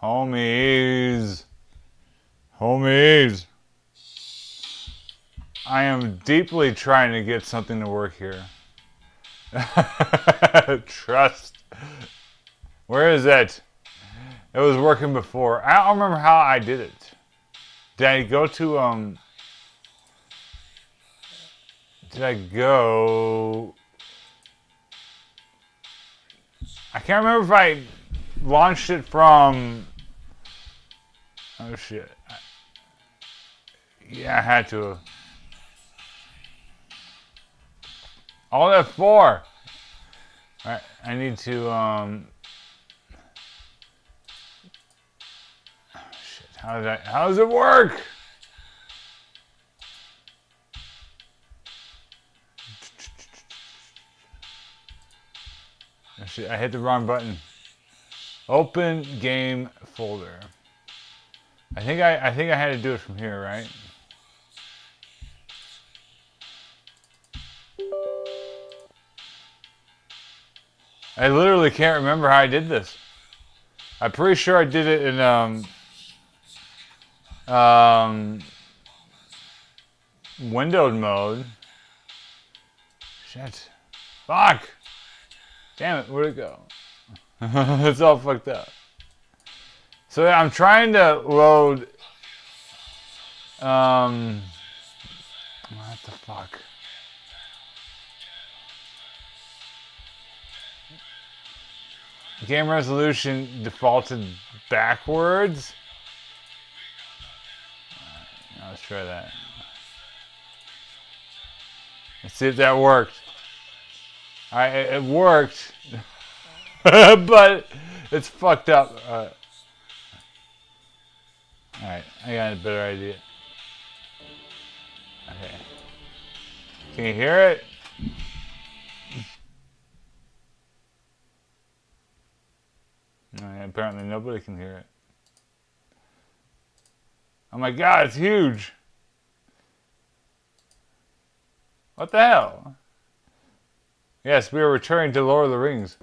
Homies. Homies. I am deeply trying to get something to work here. Trust. Where is it? It was working before. I don't remember how I did it. Did I go to, Did I go... I can't remember if I launched it from... Oh, shit. Yeah, I had to. All that for. Alright, I need to, oh, shit, how does it work? Oh, shit, I hit the wrong button. Open game folder. I think I had to do it from here, right? I literally can't remember how I did this. I'm pretty sure I did it in windowed mode. Shit. Fuck! Damn it, where'd it go? It's all fucked up. So yeah, I'm trying to load what the fuck? Game resolution defaulted backwards. Right, let's try that. Let's see if that worked. Alright, it worked. But it's fucked up. Alright, I got a better idea. Okay. Can you hear it? Apparently nobody can hear it. Oh my god, it's huge! What the hell? Yes, we are returning to Lord of the Rings.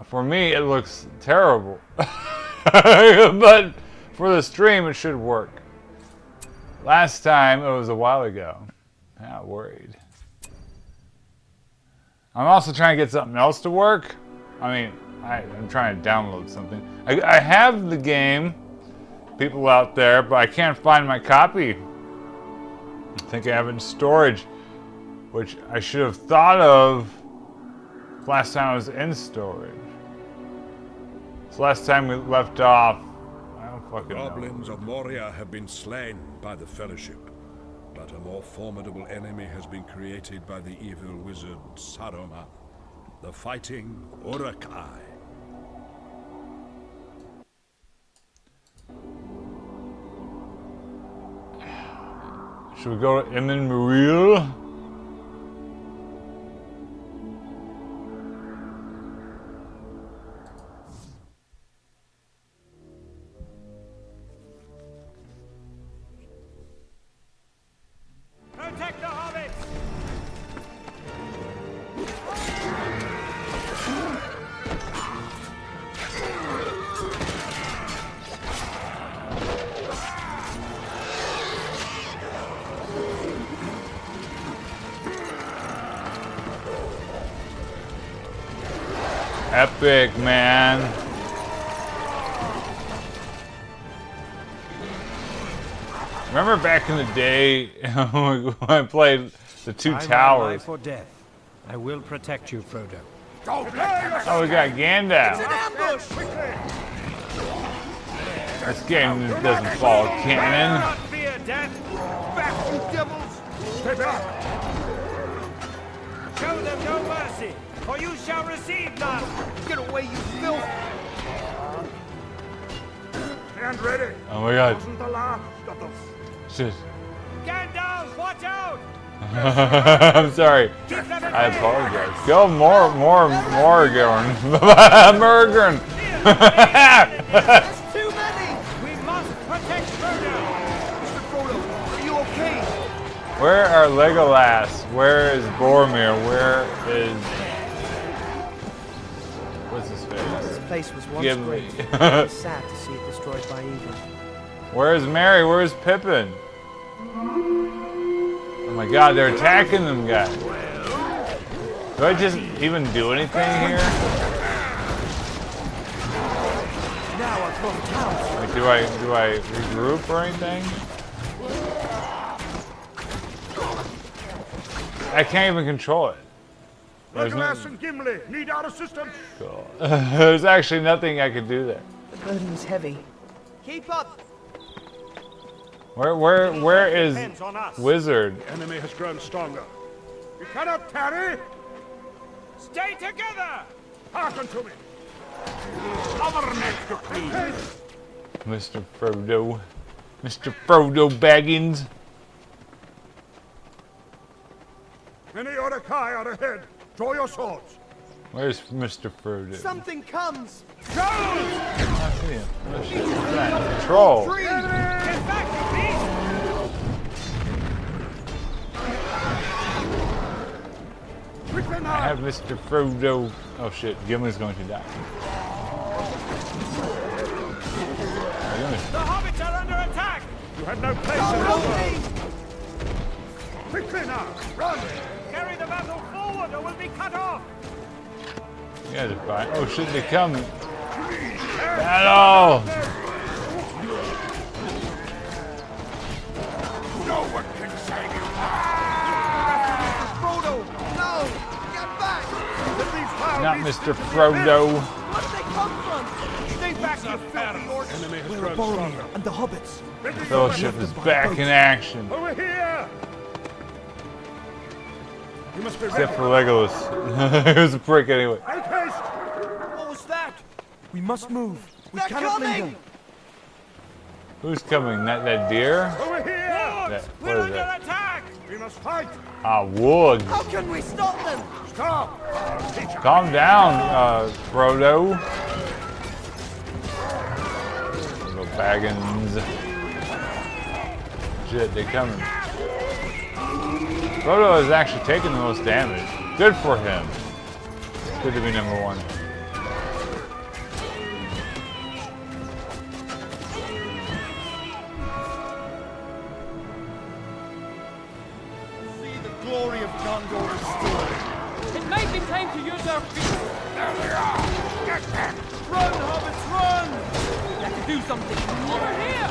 For me, it looks terrible. But for the stream, it should work. Last time, it was a while ago. I'm not worried. I'm also trying to get something else to work. I mean, I'm trying to download something. I have the game, people out there, but I can't find my copy. I think I have it in storage, which I should have thought of last time I was in storage. So last time we left off, I don't fucking know. The goblins of Moria have been slain by the Fellowship, but a more formidable enemy has been created by the evil wizard Saruman, the fighting Uruk-hai. Should we go to Emin Muil? Protect the hobbits! Epic, man. Remember back in the day when I played the Two Towers? Life or death. I will protect you, Frodo. Oh, we got Gandalf. This game doesn't follow canon. Not fear death. Back, you devils! Stay back! Show them no mercy, or you shall receive none. Get away, you filth! Stand ready! Oh my god. Wasn't the last of them. Shit. Gandalf, watch out! I'm sorry. Keep them at I bay. apologize. Go Morgorn. Morgorn. There's too many! We must protect Frodo. Mr. Frodo, are you okay? Where are Legolas? Where is Boromir? What's his This face? place was once Give me. great. It's sad to see it destroyed by evil. Where's Mary? Where's Pippin? Oh my god, they're attacking them guys. Do I just even do anything here? Now I've gone down. Like, do I regroup or anything? I can't even control it. There's, Legolas and Gimli need our assistance. There's actually nothing I could do there. The burden is heavy. Keep up. Where is Depends on us. Wizard? The enemy has grown stronger. We cannot tarry. Stay together! Hearken to me. Our next to clean. Mr. Frodo. Mr. Frodo Baggins. Many Uruk-hai are ahead. Draw your swords. Where's Mr. Frodo? Something comes. I see him. What shit is that? Troll. Get back, you beast! Quickly I now. have Mr. Frodo. Oh shit, Gimli's going to die. The hobbits are under attack! You have no place in this world. Quickly now. Run. Carry the battle forward or we'll be cut off! You guys are fine. Oh shit, they're coming. Battle! No one can save you. Frodo, no! Get back! Let these foul Not beasts Mr. into the Frodo. Where did they come from? Stay back, you filthy orcs. Enemy has Where are grown Boromir stronger. and the hobbits? Ready your Fellowship weapons. is back in action. Over here. You must be Except ready. for Legolas. He was a prick anyway. Make haste. What was that? We must move. We They're cannot coming! linger. Who's coming? That deer? Over here. That, We're what is under that? attack! We must fight. Ah, wood. How can we stop them? Stop. I'll teach you. Calm down, Frodo. Little Baggins. Shit, they coming. Frodo is actually taking the most damage. Good for him. It's good to be number one. See the glory of Gondor restored. It might be time to use our feet. Run, hobbits, run! We have to do something. Over here!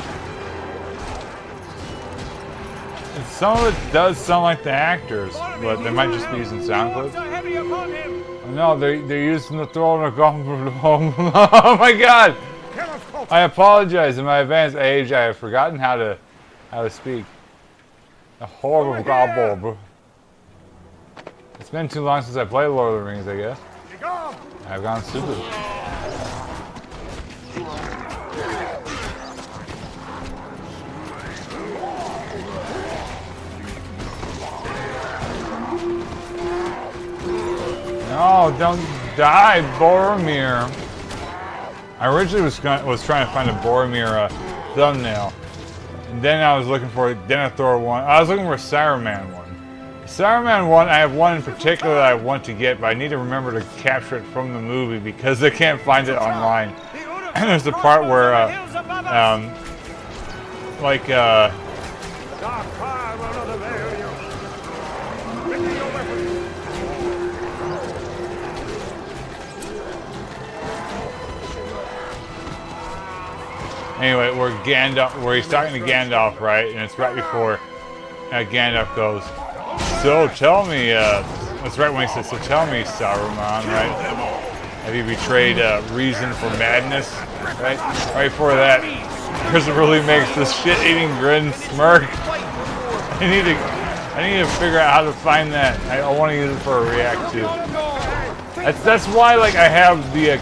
And some of it does sound like the actors, but they might just be using sound Swords clips. are heavy upon him! No, they're using the throne of Gondor. Oh my god! Cannot halt. I apologize. In my advanced age, I have forgotten how to speak. A horrible gobble. It's been too long since I played Lord of the Rings, I guess. Be gone. I've gone stupid. No, don't die, Boromir. I originally was trying to find a Boromir thumbnail, and then I was looking for a Denethor one. I was looking for a Saruman one. The Saruman one, I have one in particular that I want to get, but I need to remember to capture it from the movie because I can't find it online. The Uruk And there's the part where, on the hills above us. Dark fire will not avail you. Ready your weapons. anyway, where he's talking to Gandalf, right? And it's right before Gandalf goes, so tell me, that's right when he says, so tell me, Saruman, right? Have you betrayed reason for madness? Right? Right before that, Chris really makes this shit-eating grin smirk. I need to figure out how to find that. I want to use it for a react too. That's why like I have the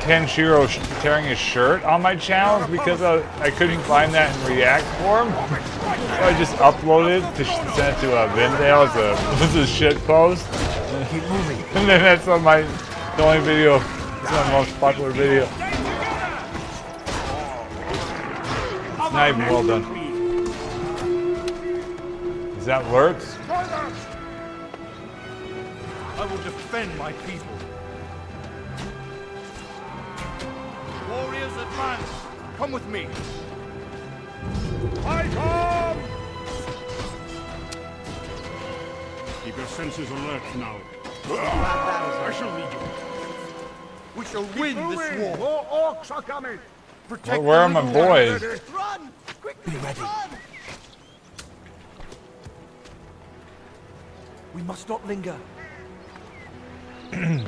Kenshiro tearing his shirt on my channel because I couldn't find that in React form. So I just uploaded to send it to Vindale as a shit post. Keep moving. And then that's on the only video, it's my most popular video. It's not even well done. Is that Lurtz? I will defend my people. man! Come with me. I come! Keep your senses alert now. I shall lead you. We shall win this Moving! war. More orcs are coming! Protect Where are the my little boys? Run! Quickly, run! We must not linger. My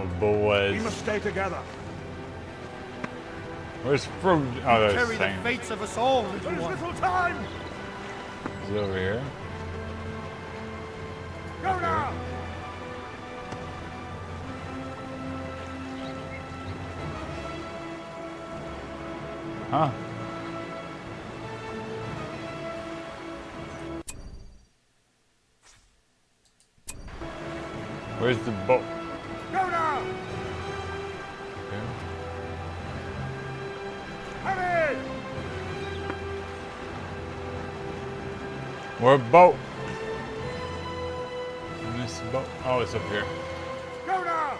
We boys. must stay together. Where's Fruit? Oh, there's Carry the thing. fates of us all, little There's one. little time! He's over here. Go now! Huh? Where's the boat? Go now! Okay. Hurry! Where boat? I missed the boat. Oh, it's up here. Go now!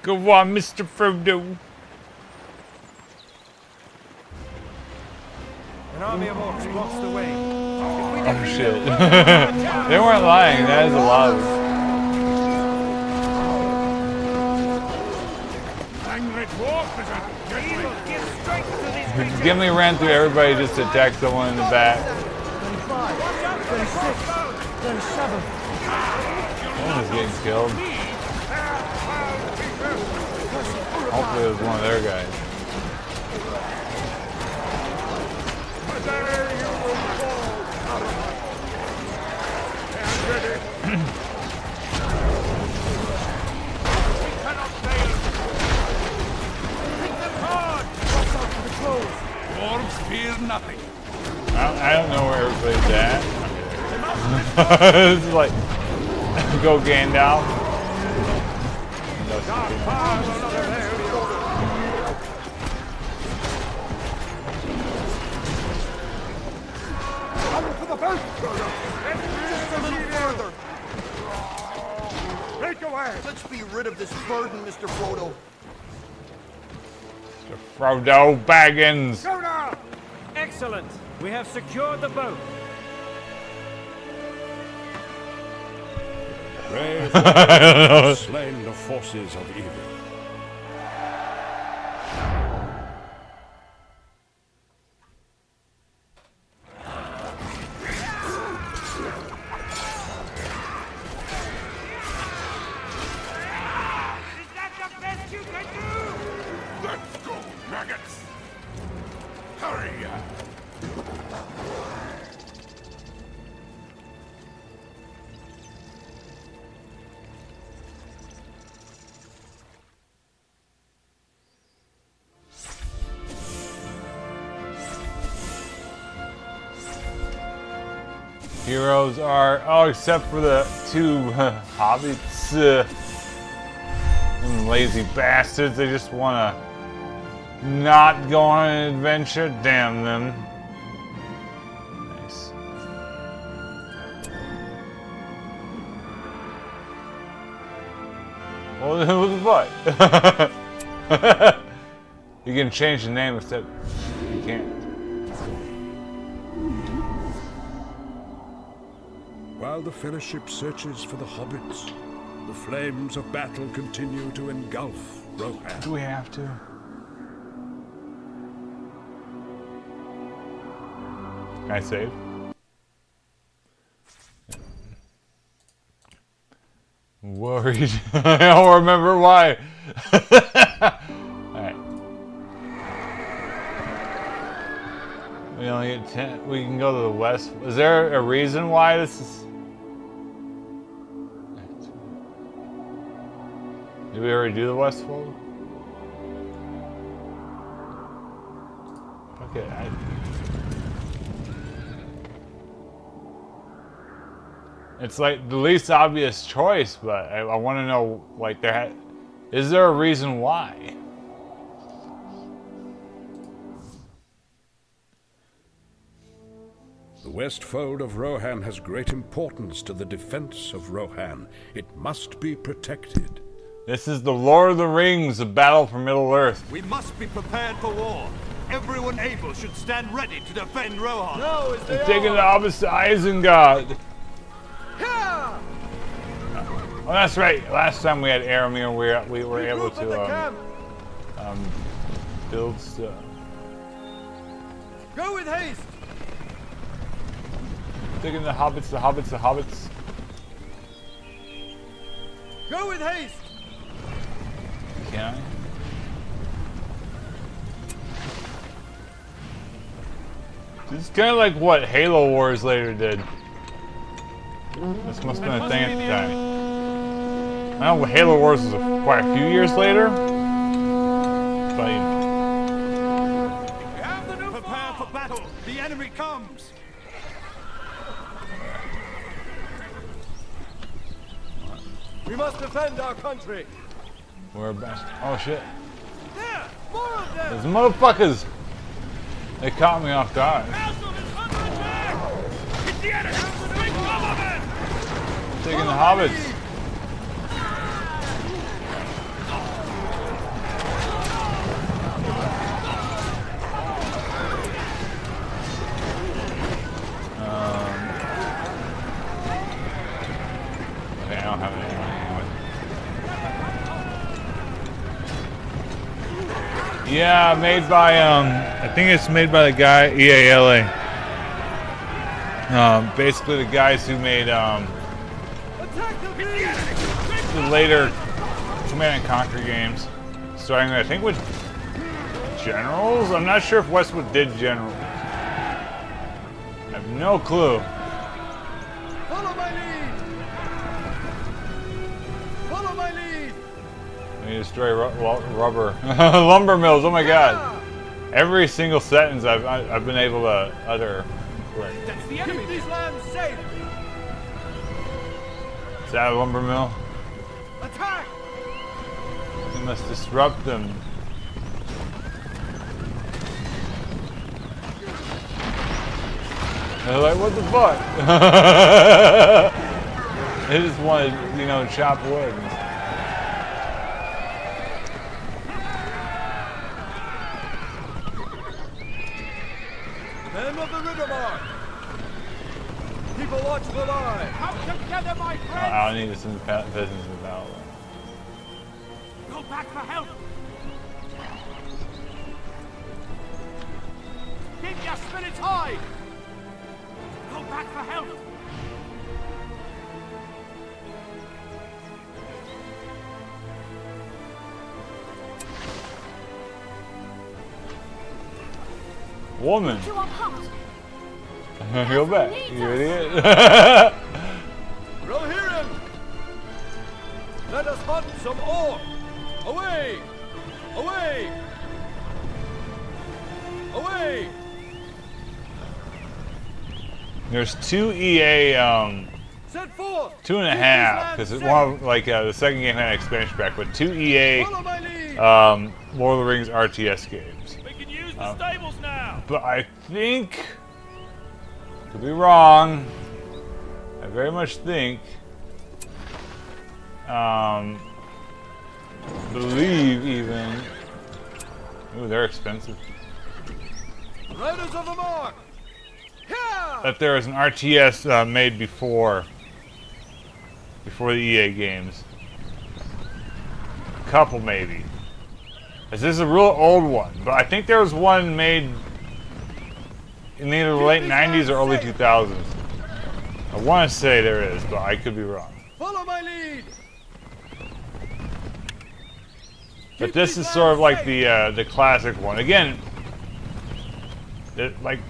Go on, Mr. Frodo. An army of orcs blocks the way. Oh shit. They weren't lying, that is a lot of Angry dwarf is a Evil gives strength to these creatures. Gimli ran through everybody just to attack someone in the back. 35, 36, 37. Someone was getting killed. Hopefully it was one of their guys. There you will fall! Stand ready! We cannot fail! Hit them hard! Watch out for the clothes! dwarves fear nothing. I don't know where everybody's at. This is like, go Gandalf. Dark power will not avail you! Come for the boat! Just a little further. Break away! Let's be rid of this burden, Mr. Frodo. Frodo Baggins. Go now! Excellent. We have secured the boat. Brave have slain the forces of evil. Is that the best you can do? Let's go, maggots. Hurry. Heroes are, oh, except for the two hobbits. Them lazy bastards, they just want to not go on an adventure. Damn them. Nice. Well, what? You can change the name, except you can't. While the Fellowship searches for the hobbits, the flames of battle continue to engulf Rohan. Do we have to? Can I save? Worried. I don't remember why. Alright. We only get 10. We can go to the west. Is there a reason why this is? Did we already do the Westfold? Okay. It's like the least obvious choice, but I want to know, like, is there a reason why? The west fold of Rohan has great importance to the defense of Rohan. It must be protected. This is the Lord of the Rings, a battle for Middle-earth. We must be prepared for war. Everyone able should stand ready to defend Rohan. Now is the Taking the hour. hobbits to Isengard. Yeah! Oh, that's right. Last time we had Aramir, we were able Regroup at the to camp. build stuff. Go with haste. Taking the hobbits, the hobbits, the hobbits. Go with haste. Can I? This is kind of like what Halo Wars later did. This must have been a thing at the time. I know Halo Wars was quite a few years later, but you know. Prepare for battle. The enemy comes. We must defend our country. We're best. Oh shit! There! More of them! Those motherfuckers! They caught me off guard. It's the enemy. Bring cover, men. Taking the hobbits. Okay, I don't have any anymore. Yeah, made by I think it's made by the guy EALA. Basically the guys who made Attack the beast! the later Command and Conquer games, starting I think with Generals. I'm not sure if Westwood did Generals. I have no clue. Follow my lead! Follow my lead! We destroy rubber lumber mills. Oh my God! Every single sentence I've been able to utter. Right. That's the Keep enemy. these lands safe! Is that a lumber mill? Attack! We must disrupt them. They're like, what the fuck? They just wanted, you know, to chop wood. Men of the Riddermark! Keep a watchful eye! Come together, my friends. I need some peasants in battle. Go back for help. Keep your spirits high. Go back for help. Woman! To our part. Go back, you idiot. Rohirrim! Let us hunt some orc! Away! Away! Away! There's two EA, Set forth! 2.5, because it's one of, like, the second game had an expansion pack, but two EA, Follow my lead! Lord of the Rings RTS games. We can use the stables now. But I think, could be wrong, I very much think, believe even, ooh, they're expensive, Riders of the Mark! Yeah! that there is an RTS made before the EA games. A couple maybe. This is a real old one, but I think there was one made in either the late 90s or early 2000s. I want to say there is, but I could be wrong. Follow my lead! But this is sort of like the classic one. Again, like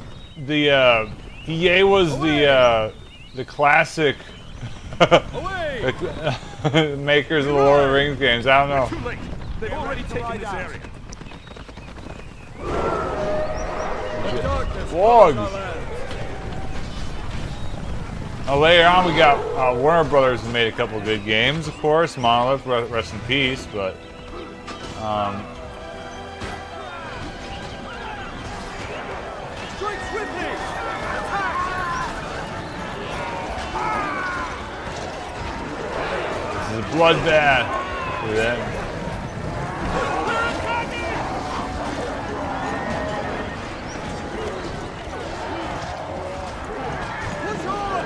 the EA was the classic Away! makers of the Lord of the Rings games. I don't know. Too late. They've already taken this area. The darkness Wogs. covers our lands. Later on, we got Warner Brothers who made a couple good games, of course. Monolith, rest in peace, but Strike swiftly! Attack! bloodbath. See that? Push on!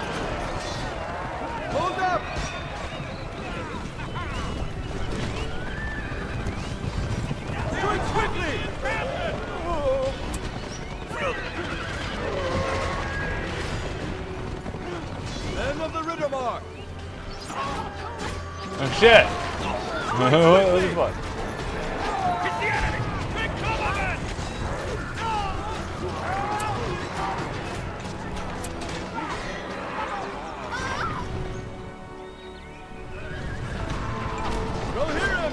Hold up! Strike quickly! End of the Riddermark! Oh shit! What the fuck? It's the enemy! Take cover, men! Go hear him!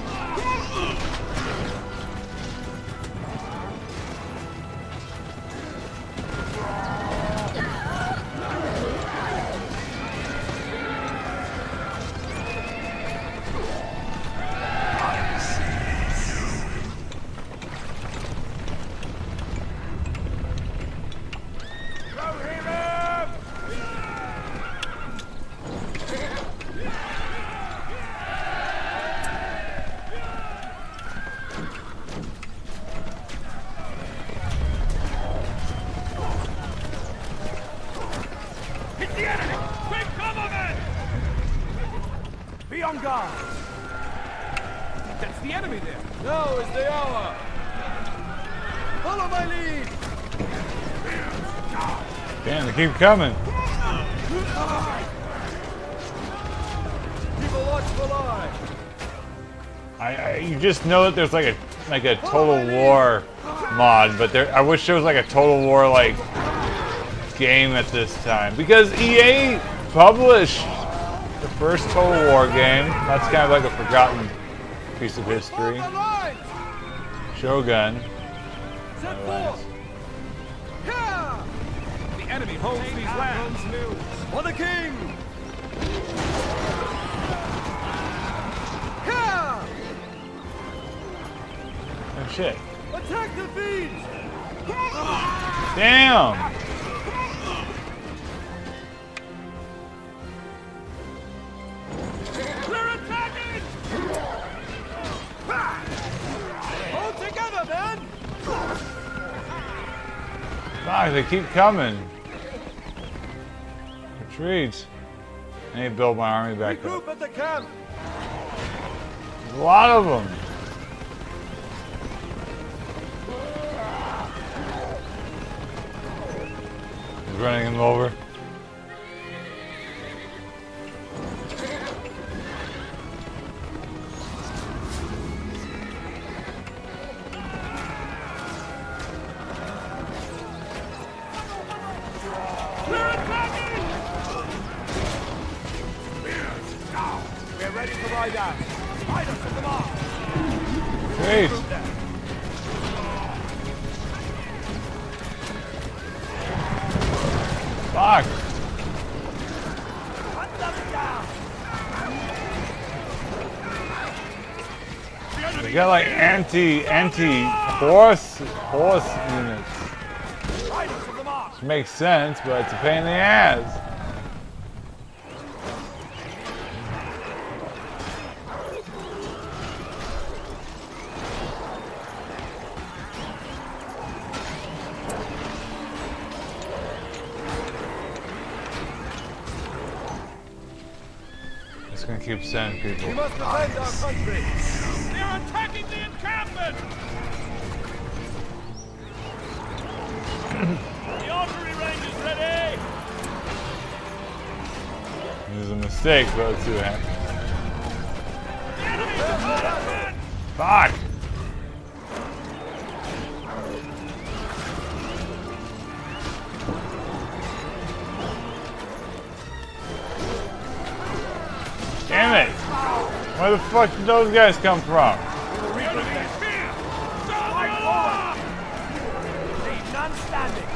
It's the enemy! Take cover, men! Be on guard. That's the enemy there! Now is the hour! Follow my lead! Damn, they keep coming. Keep a watchful eye! You just know that there's like a Total War mod, but I wish there was like a Total War like game at this time, because EA published the first Total War game. That's kind of like a forgotten piece of history. The line! Shogun. Set forth! Yeah! The enemy holds these lands! For the king! Yeah! Oh shit. Attack the fiends! Damn! They're attacking! Hold together, men! Fuck, they keep coming. Retreat. I need to build my army back up. Regroup at the camp! There's a lot of them. He's running him over. They're attacking! We're ready to ride out. Ride us to the mark. Great. Fuck. Hunt them down. They got like horse units. Ride us to the mark. Which makes sense, but it's a pain in the ass. It's gonna keep sending We people. must defend our country! They're attacking the encampment! The archery range is ready! It was a mistake, but let's see what happens. The enemy's attacking! Fuck! Damn it! Where the fuck did those guys come from? The enemy is here! Stop! Leave none standing.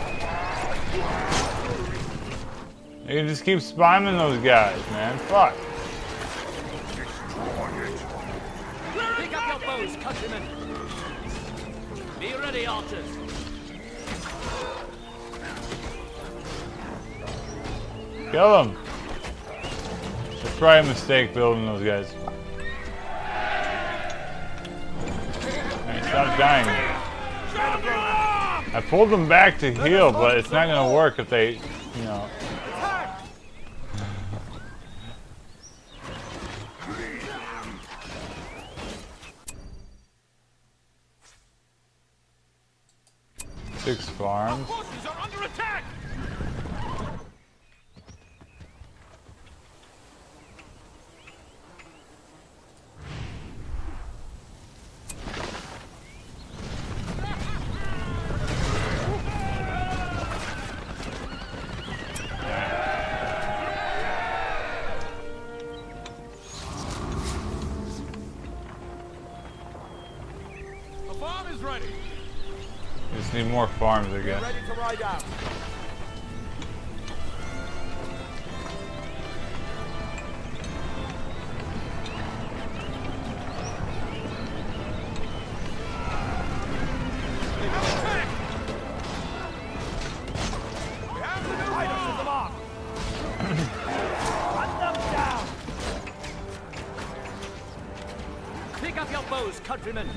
You can just keep spamming those guys, man. Fuck. Pick up your bows, countrymen! Be ready, archers! Kill them. It's probably a mistake building those guys. Stop dying. I pulled them back to heal, but it's not gonna work if they, you know. Six farms. Forces are under attack! The farm is ready. Just need more farms again. Ready to ride out. Riders to the mark. Hunt them down. Pick up your bows, countrymen.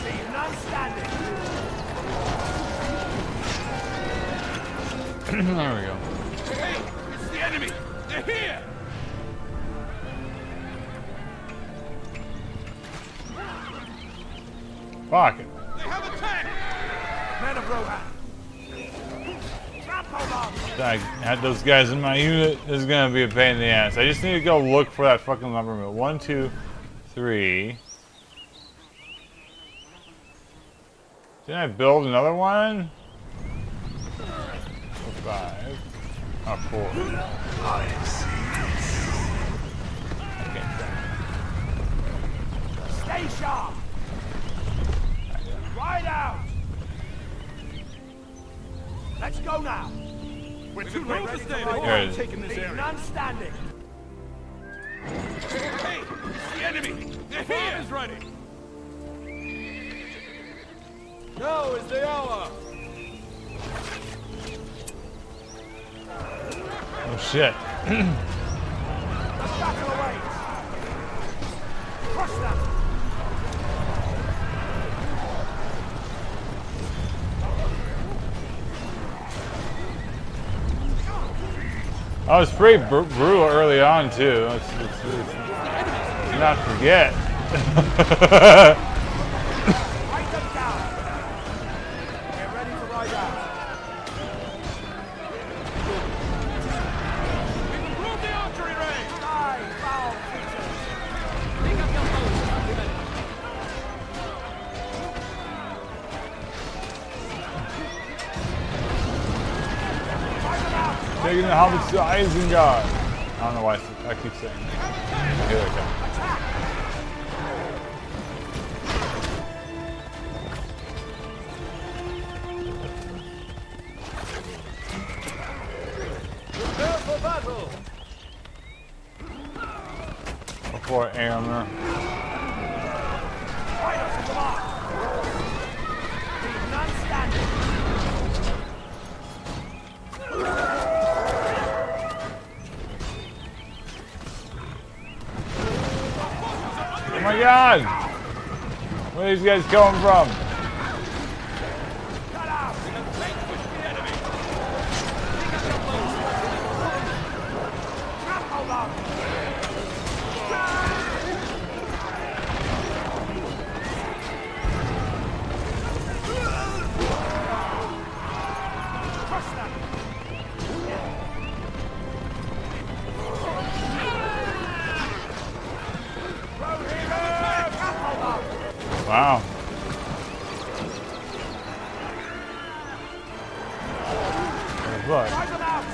Leave none standing. There we go. Hey, it's the enemy! They're here! Fuck it. They have attacked! Men of Rohan. Trample them. I had those guys in my unit. This is gonna be a pain in the ass. I just need to go look for that fucking lumber mill. 1, 2, 3. Didn't I build another one? 5. Oh, 4. Stay sharp. Ride out. Let's go now. We're We're too late ready to to stay. ride There it out. is. Taking this Leave area. none standing. Hey, it's the enemy! They're Farm here! is ready. Now is the hour. Oh shit. The battle awaits. Crush them. Oh, it's pretty brutal early on too. Let's not forget. Fight them down. We're ready to ride out. We've improved the archery range. Die, foul creatures. Pick up your bows, countrymen. Fight them out. Taking the helmet to Isengard. I don't know why I keep saying that. Here they come. Prepare for battle. Before Aramir. Riders to the mark. Leave none standing. Oh my god! Where are these guys coming from? Cut out. Trample them. Crush them. Rohirrim. Trample them. Wow. Look. Drive them out.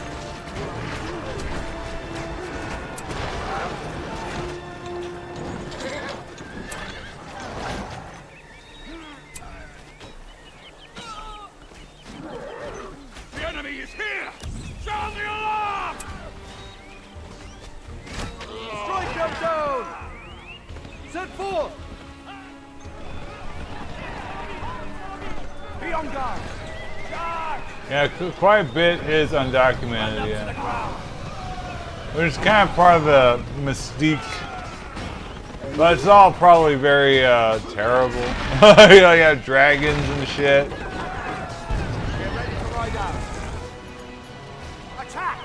The enemy is here! Sound the alarm! Strike them down. Set forth. Yeah, quite a bit is undocumented, yeah. Which is kind of part of the mystique. But it's all probably very terrible. You know, you have dragons and shit. Get ready to ride out. Attack!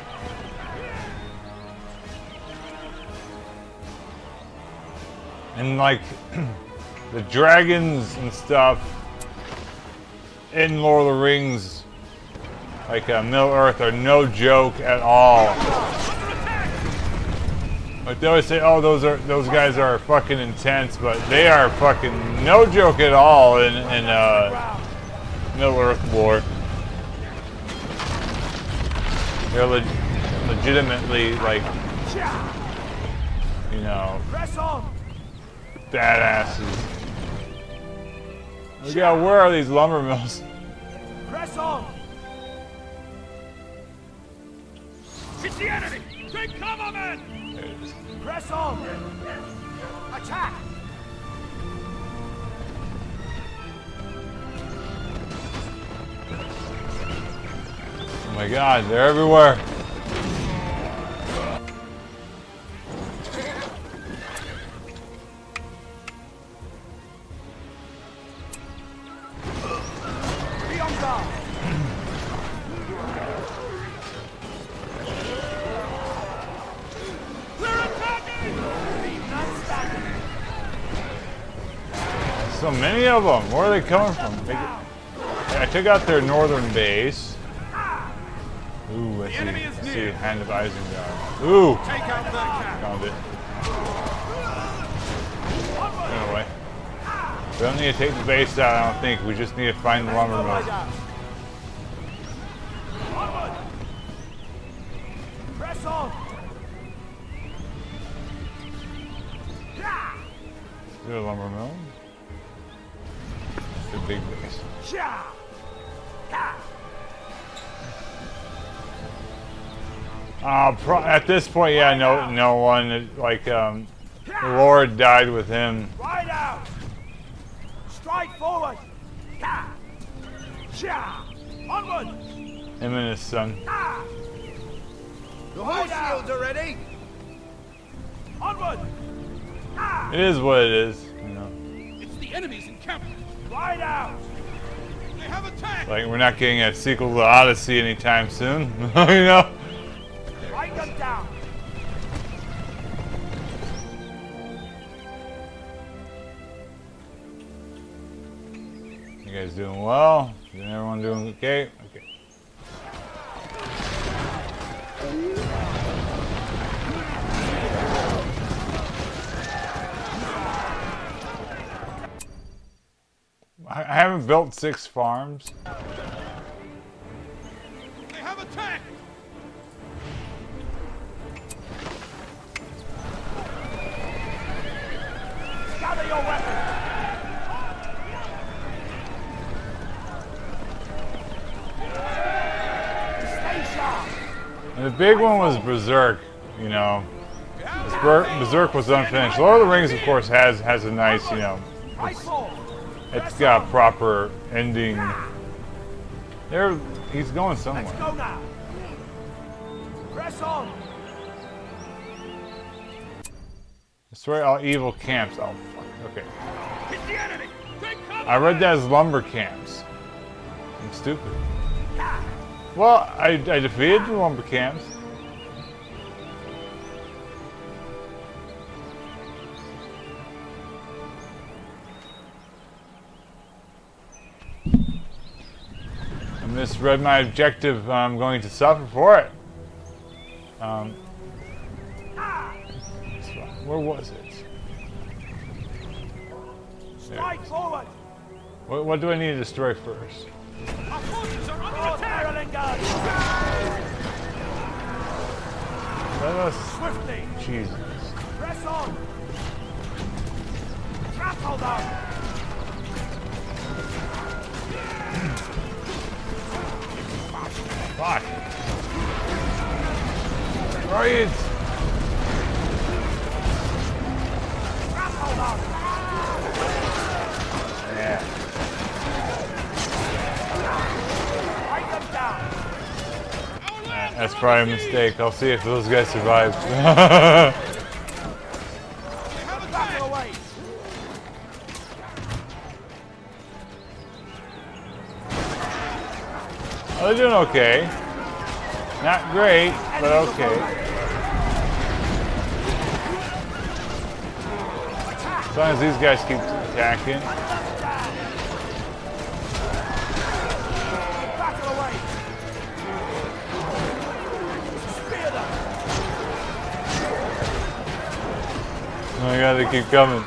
And like the dragons and stuff in Lord of the Rings, like Middle Earth, are no joke at all. Like they always say, oh, those guys are fucking intense, but they are fucking no joke at all in Middle Earth war. They're legitimately like, you know, Press on! badasses. We got, where are these lumber mills? Press on! It's the enemy! Take cover, men! There it is. Press on! Attack! Oh my god, they're everywhere. Be on guard! We're attacking! So many of them. Where are they coming from? I took out their northern base. Ooh, I see Hand of Isengard. Ooh! Take out their camp. Found it. Anyway. We don't need to take the base out, I don't think. We just need to find the lumber mills. Onward! Press on! Is there a lumber mill? It's a big base. At this point, yeah, no one, like, the Lord died with him. Ride out! Strike forward! Onward! Him and his son. The horse shields are ready. Onward! It is what it is, you know. It's the enemy's encampment! Ride out! They have attacked! Like, we're not getting a sequel to Odyssey anytime soon, you know? Ride them down! You guys doing well? Everyone doing okay? Okay. I haven't built 6 farms. They have attacked! Gather your weapons! Stay sharp! And the big one was Berserk, you know. Berserk was unfinished. Lord of the Rings, of course, has a nice, you know, Right forward! it's got a proper ending. He's going Let's somewhere. go now! Press on! Destroy all evil camps. Oh, fuck. Okay. It's the enemy! Take cover! I read that as lumber camps. I'm stupid. Well, I defeated the lumber camps. I misread my objective. I'm going to suffer for it. Where was it? Strike forward! What do I need to destroy first? Our forces are under Lord attack! Erlengarde! Let us. Swiftly! Jesus. Press on! Trample them! Fuck. Right. Trample them! Yeah. Write them down! That's probably a mistake. I'll see if those guys survive. Battle away! Oh, they're doing okay. Not great, but okay. As long as these guys keep attacking. Battle away! Spear them! Oh my god, they keep coming.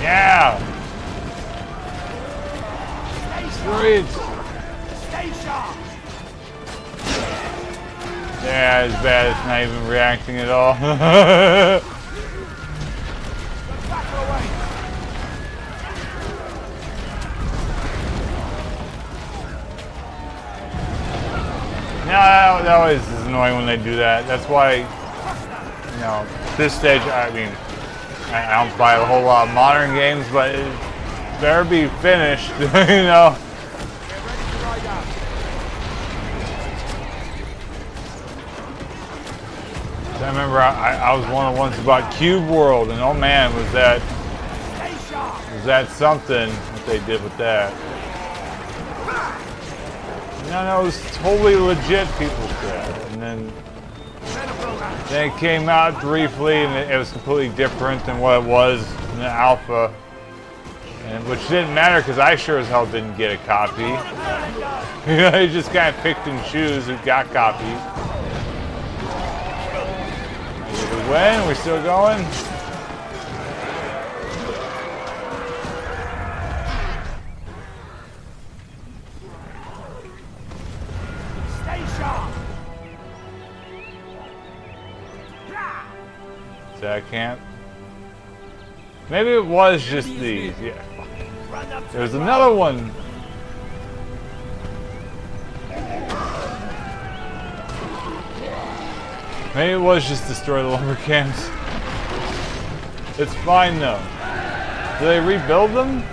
Yeah! Sweet! Stay sharp! Yeah, it's bad. It's not even reacting at all. Battle away! No, that always is annoying when they do that. That's why, you know, this stage, I mean, I don't buy a whole lot of modern games, but it better be finished, you know. Get ready to ride out! I remember I was one of the ones who bought Cube World, and oh man, was that something what they did with that. No, it was totally legit, people said. And then it came out briefly, and it was completely different than what it was in the alpha. And which didn't matter, because I sure as hell didn't get a copy. I just kind of picked and choose who got copies. Did we win? We're still going? Stay sharp! So I can't. Maybe it was just these. Yeah. Run up to There's the another one. Maybe it was just destroy the lumber camps. It's fine though. Do they rebuild them?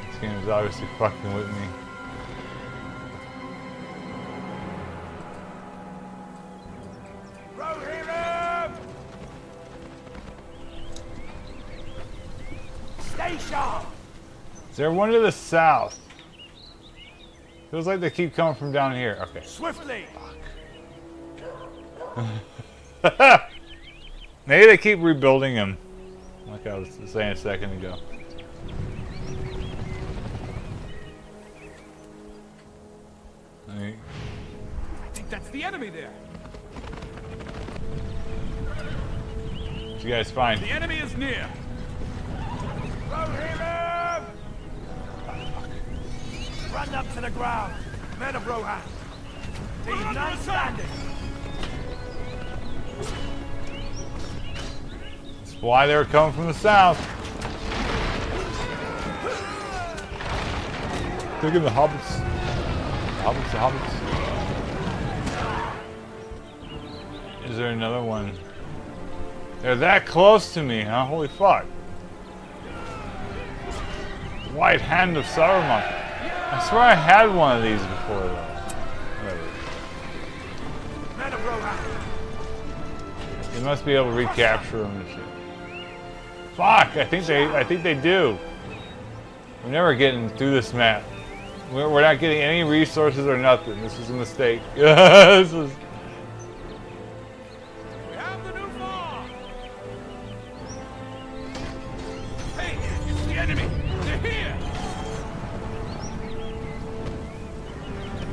This game is obviously fucking with me. Rohirrim! Stay sharp! Is there one to the south? Feels like they keep coming from down here. Okay. Swiftly! Maybe they keep rebuilding him. Like I was saying a second ago. I think that's the enemy there. What you guys find? The enemy is near. Rohirrim! Run up to the ground! Men of Rohan! Leave none standing! That's why they were coming from the south. Look at the hobbits. The hobbits. Is there another one? They're that close to me, huh? Holy fuck. White Hand of Saruman. I swear I had one of these before though. Whatever. Men of Rohan! You must be able to recapture them and shit. Fuck, I think they do. We're never getting through this map. We're not getting any resources or nothing. This is a mistake. This is. We have the new farm. Hey, it's the enemy. They're here.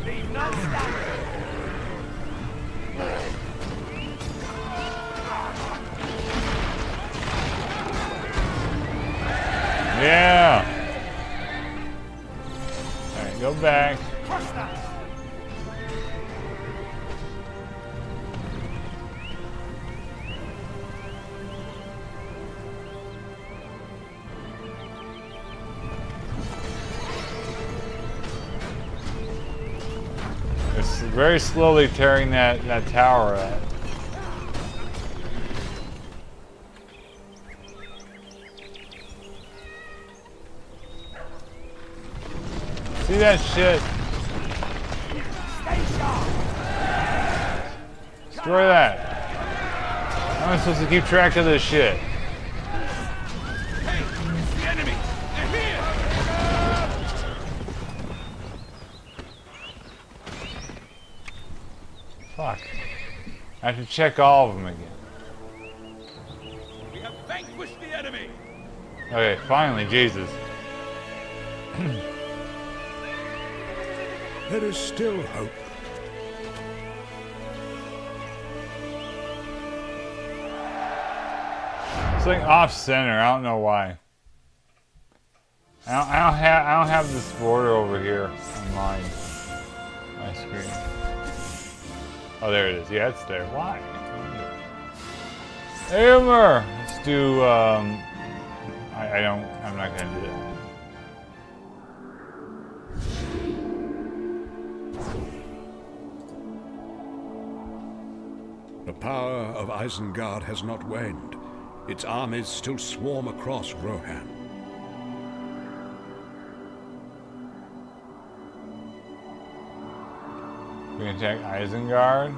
Leave none standing! Yeah. All right, go back. Crush that! very slowly tearing that tower at. See that shit? Destroy that. How am I supposed to keep track of this shit? Hey, it's the enemy! They're here! Fuck. I have to check all of them again. We have vanquished the enemy! Okay, finally, Jesus. There is still hope. It's like off center. I don't know why. I don't have this border over here on my screen. Oh, there it is. Yeah, it's there. Why? Hammer. Let's do. I'm not gonna do that. The power of Isengard has not waned. Its armies still swarm across Rohan. We can attack Isengard.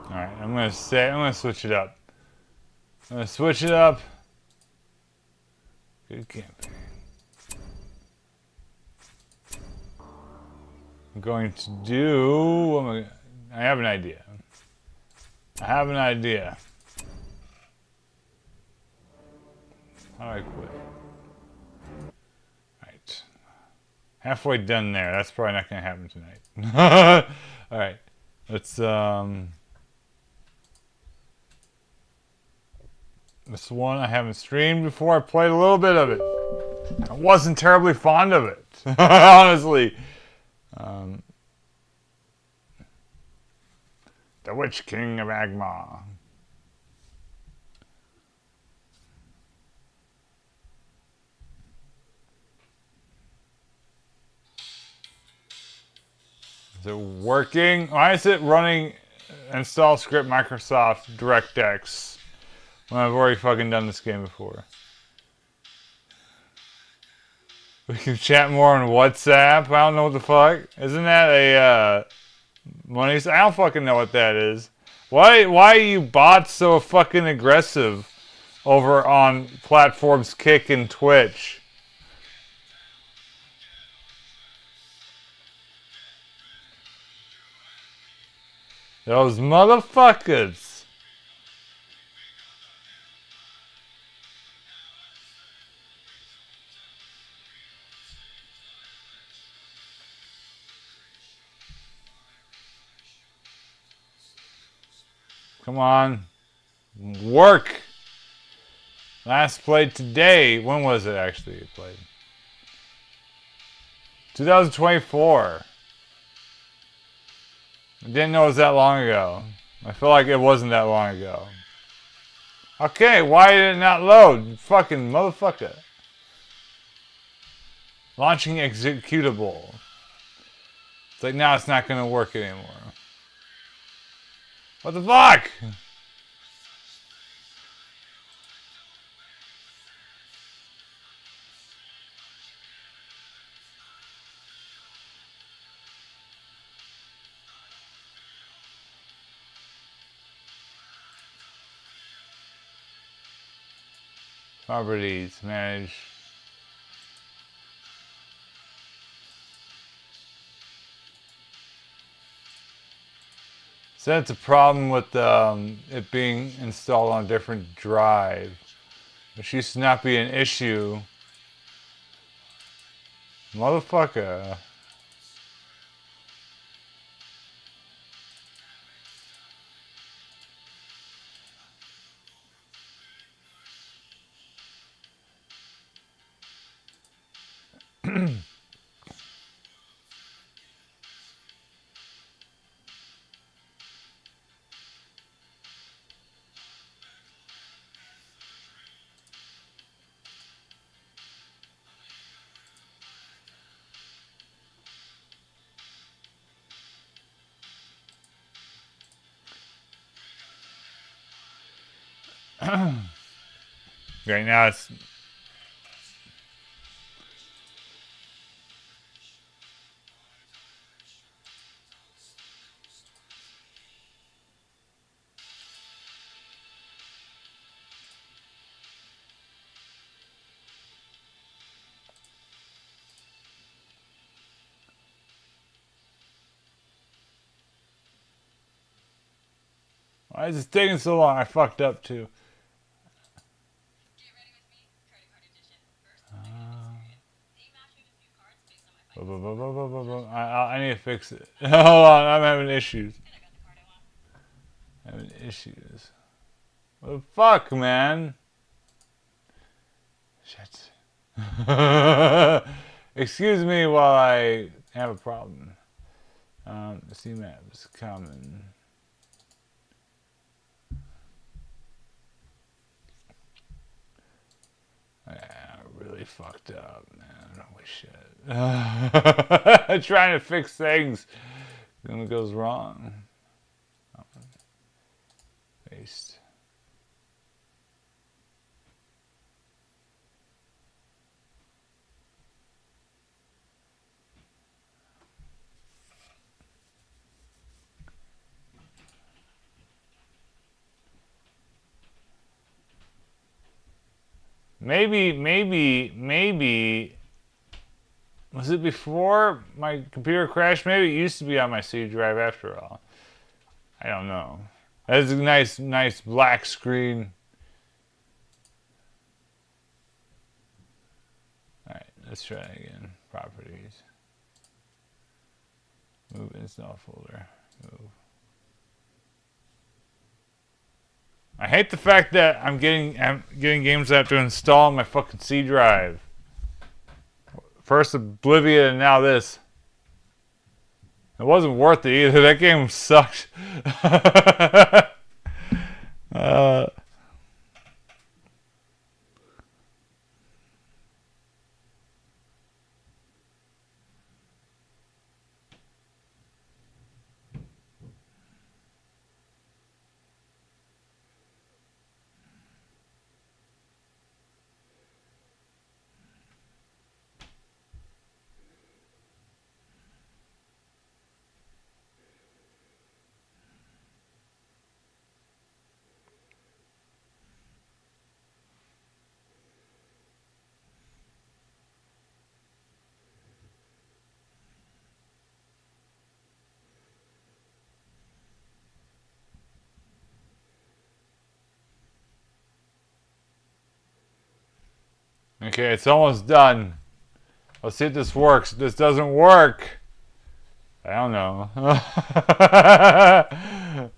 Alright, I'm gonna switch it up. I'm gonna switch it up. Good campaign. I'm going to do. I have an idea. How do I quit? Alright. Halfway done there. That's probably not gonna happen tonight. Alright. Let's this one I haven't streamed before. I played a little bit of it. I wasn't terribly fond of it, honestly. The Witch King of Angmar. Is it working? Why is it running install script Microsoft DirectX? Well, I've already fucking done this game before. We can chat more on WhatsApp. I don't know what the fuck. Isn't that a money? I don't fucking know what that is. Why are you bots so fucking aggressive over on platforms Kick and Twitch? Those motherfuckers. Come on. Work. Last played today. When was it actually played? 2024. I didn't know it was that long ago. I feel like it wasn't that long ago. Okay, why did it not load? Fucking motherfucker. Launching executable. It's like, now it's not going to work anymore. What the fuck? Properties, manage. So that's a problem with it being installed on a different drive, which used to not be an issue. Motherfucker. Right now it's... Why is it taking so long? I fucked up too. I need to fix it. Hold on, I'm having issues. Having issues. What the fuck, man? Shit. Excuse me while I have a problem. CMAP is common. Yeah, really fucked up, man. Holy shit. Trying to fix things. Then it goes wrong. Paste. Maybe was it before my computer crashed? Maybe it used to be on my C drive after all. I don't know. That's a nice black screen. Alright, let's try it again. Properties. Move install folder. Move. I hate the fact that I'm getting games that I have to install on my fucking C drive. First Oblivion and now this. It wasn't worth it either. That game sucked. Okay, it's almost done. Let's see if this works. If this doesn't work, I don't know.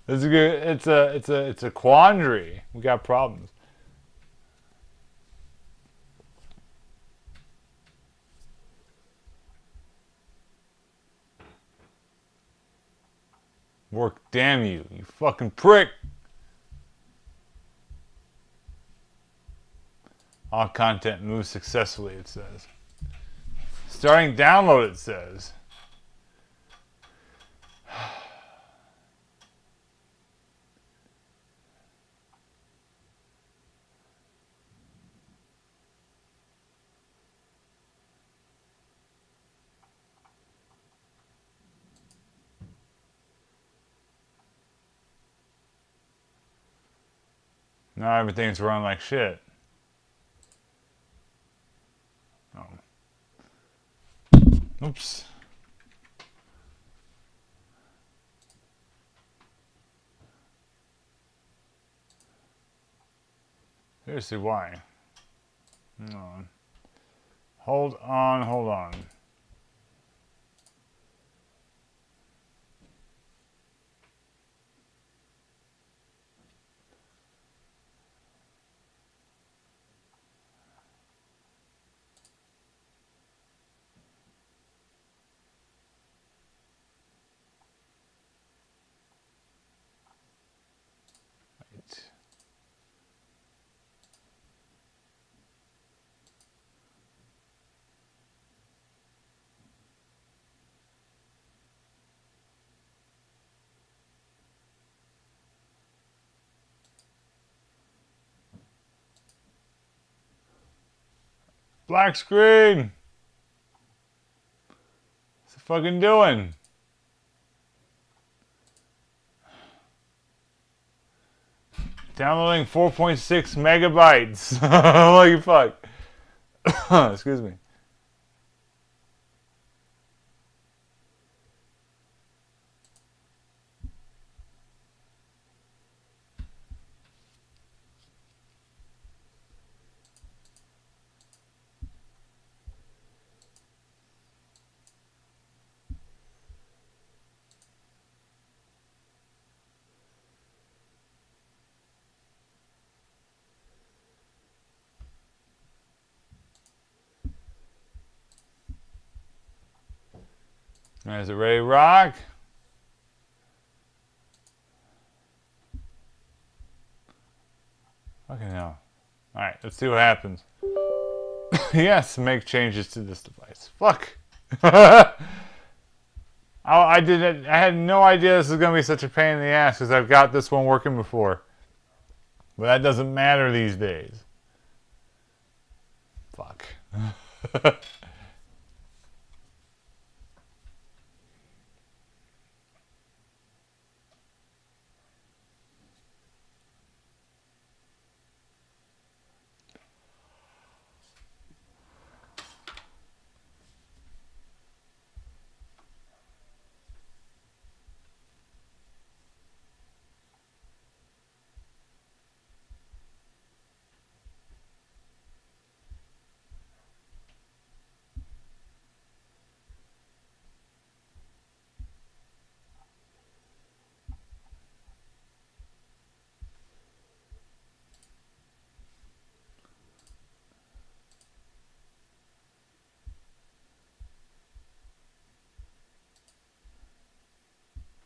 It's good. It's a quandary. We got problems. Work, damn you, you fucking prick. All content moves successfully, it says. Starting download, it says. Now everything's run like shit. Oh. Oops. Seriously, why? Hold on. Hold on. Black screen! What's it fucking doing? Downloading 4.6 megabytes. Holy fuck. Excuse me. Is it ready to rock? Fucking hell. Alright, let's see what happens. Yes, make changes to this device. Fuck! I had no idea this was going to be such a pain in the ass because I've got this one working before. But that doesn't matter these days. Fuck.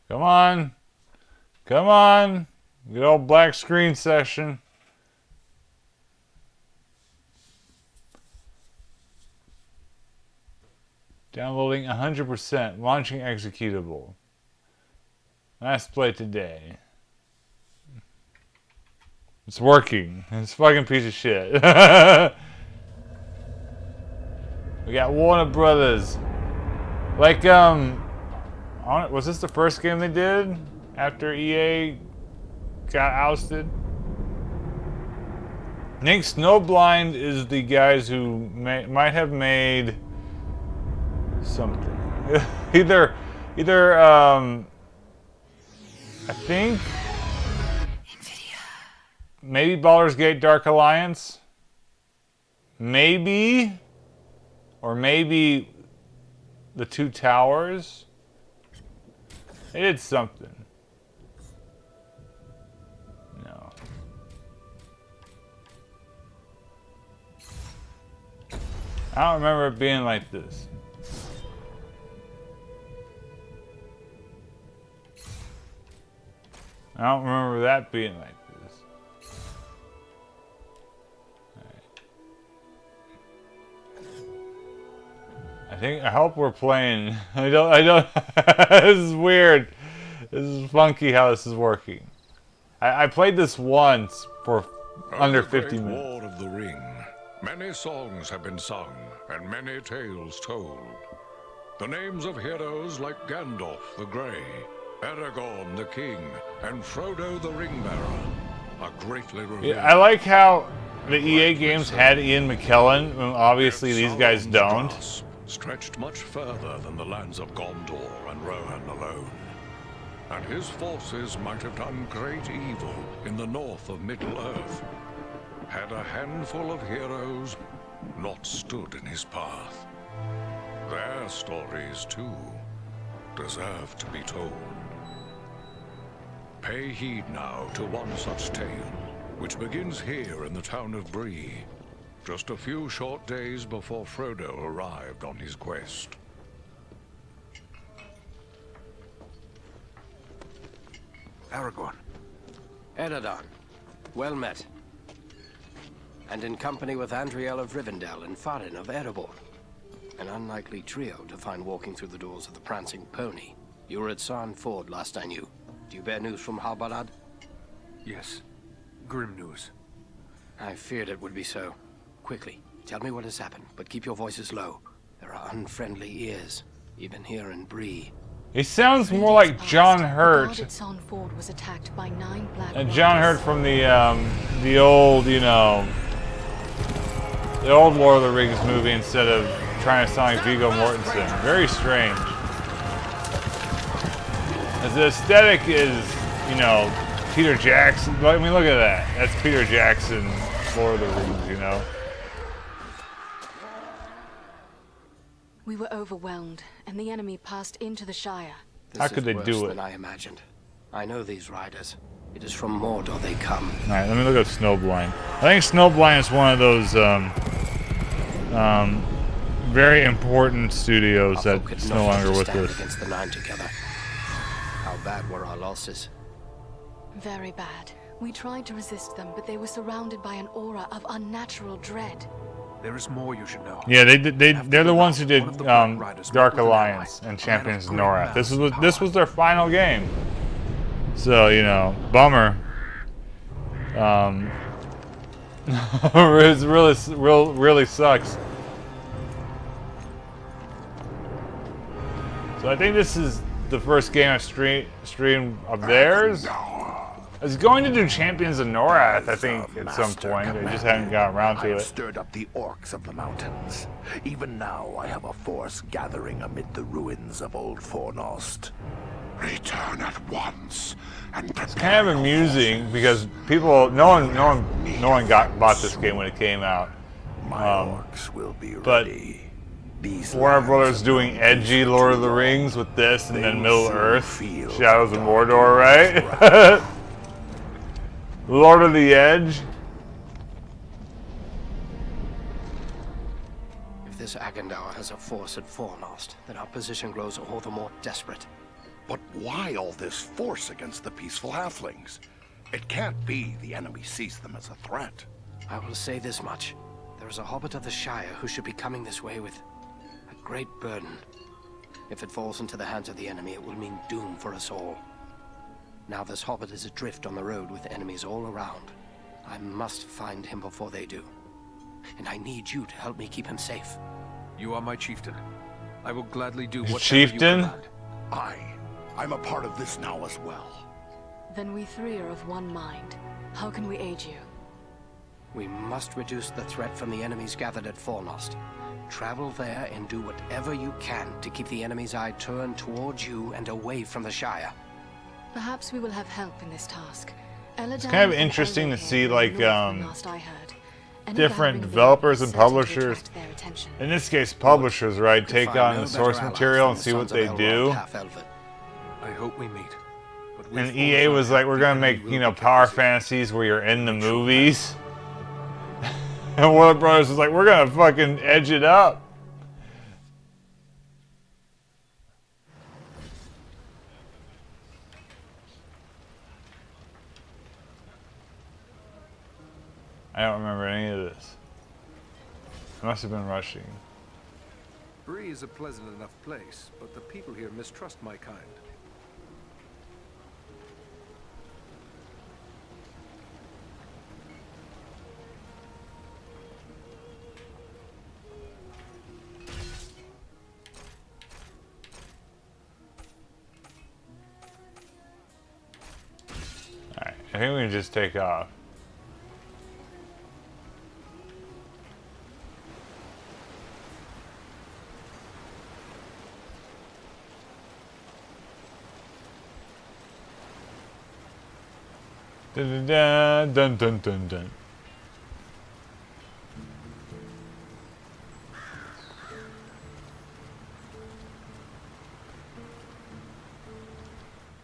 Come on. Come on. Good old black screen session. Downloading 100%. Launching executable. Last play today. It's working. It's a fucking piece of shit. We got Warner Brothers. Like, was this the first game they did after EA got ousted? I think Snowblind is the guys who might have made something. either I think maybe Baldur's Gate Dark Alliance, maybe, or maybe the Two Towers. They did something. No. I don't remember it being like this. I don't remember that being like this. I hope we're playing. I don't this is weird. This is funky how this is working. I played this once for under 50 minutes. War of the Ring. Many songs have been sung and many tales told. The names of heroes like Gandalf the Grey, Aragorn the King, and Frodo the Ring-Bearer are greatly revered. Yeah, I like how the EA games had Ian McKellen, and obviously these guys don't. Stretched much further than the lands of Gondor and Rohan alone. And his forces might have done great evil in the north of Middle-earth, had a handful of heroes not stood in his path. Their stories, too, deserve to be told. Pay heed now to one such tale, which begins here in the town of Bree, just a few short days before Frodo arrived on his quest. Aragorn. Eredon, well met. And in company with Andriel of Rivendell and Farin of Erebor. An unlikely trio to find walking through the doors of the Prancing Pony. You were at Sarn Ford last I knew. Do you bear news from Halbarad? Yes. Grim news. I feared it would be so. Quickly, Tell me what has happened, but keep your voices low. There are unfriendly ears, even here in Bree. He sounds more like John Hurt. Ford was attacked by 9 Black And John Hurt from the old, you know, the old Lord of the Rings movie instead of trying to sound like Viggo Mortensen. Very strange. As the aesthetic is, you know, Peter Jackson. I mean, look at that. That's Peter Jackson, Lord of the Rings, you know. We were overwhelmed, and the enemy passed into the Shire. How could they do it? This is worse than I imagined. I know these riders. It is from Mordor they come. Alright, let me look at Snowblind. I think Snowblind is one of those very important studios that's no longer with us. Against the 9 together. How bad were our losses? Very bad. We tried to resist them, but they were surrounded by an aura of unnatural dread. There is more you should know. Yeah, they're the ones who did Dark Alliance and Champions of Norath. This was their final game. So, you know, bummer. It really sucks. So I think this is the first game I've streamed of theirs. I was going to do Champions of Norath, I think, at some point. I just hadn't gotten around to it. I have stirred up the orcs of the mountains. Even now, I have a force gathering amid the ruins of Old Fornost. Return at once and prepare. It's kind of amusing because people, no one bought this game when it came out. My orcs will be but ready. Warner Brothers doing edgy Lord of the Rings with this, and then Middle Earth, Shadows of Mordor, right? Lord of the Edge. If this Agandaur has a force at Fornost, then our position grows all the more desperate. But why all this force against the peaceful halflings? It can't be the enemy sees them as a threat. I will say this much. There is a hobbit of the Shire who should be coming this way with a great burden. If it falls into the hands of the enemy, it will mean doom for us all. Now this hobbit is adrift on the road with enemies all around. I must find him before they do. And I need you to help me keep him safe. You are my chieftain. I will gladly do whatever chieftain? you command. I'm a part of this now as well. Then we 3 are of one mind. How can we aid you? We must reduce the threat from the enemies gathered at Fornost. Travel there and do whatever you can to keep the enemy's eye turned towards you and away from the Shire. Perhaps we will have help in this task. It's kind of interesting to see, like, different developers and publishers, in this case publishers, right, take on the source material and see what they do. I hope we meet. And EA was like, we're gonna make, you know, power fantasies where you're in the movies. And Warner Brothers was like, we're gonna fucking edge it up. I don't remember any of this. I must have been rushing. Bree is a pleasant enough place, but the people here mistrust my kind. Alright, I think we can just take off. Dun dun dun dun dun dun.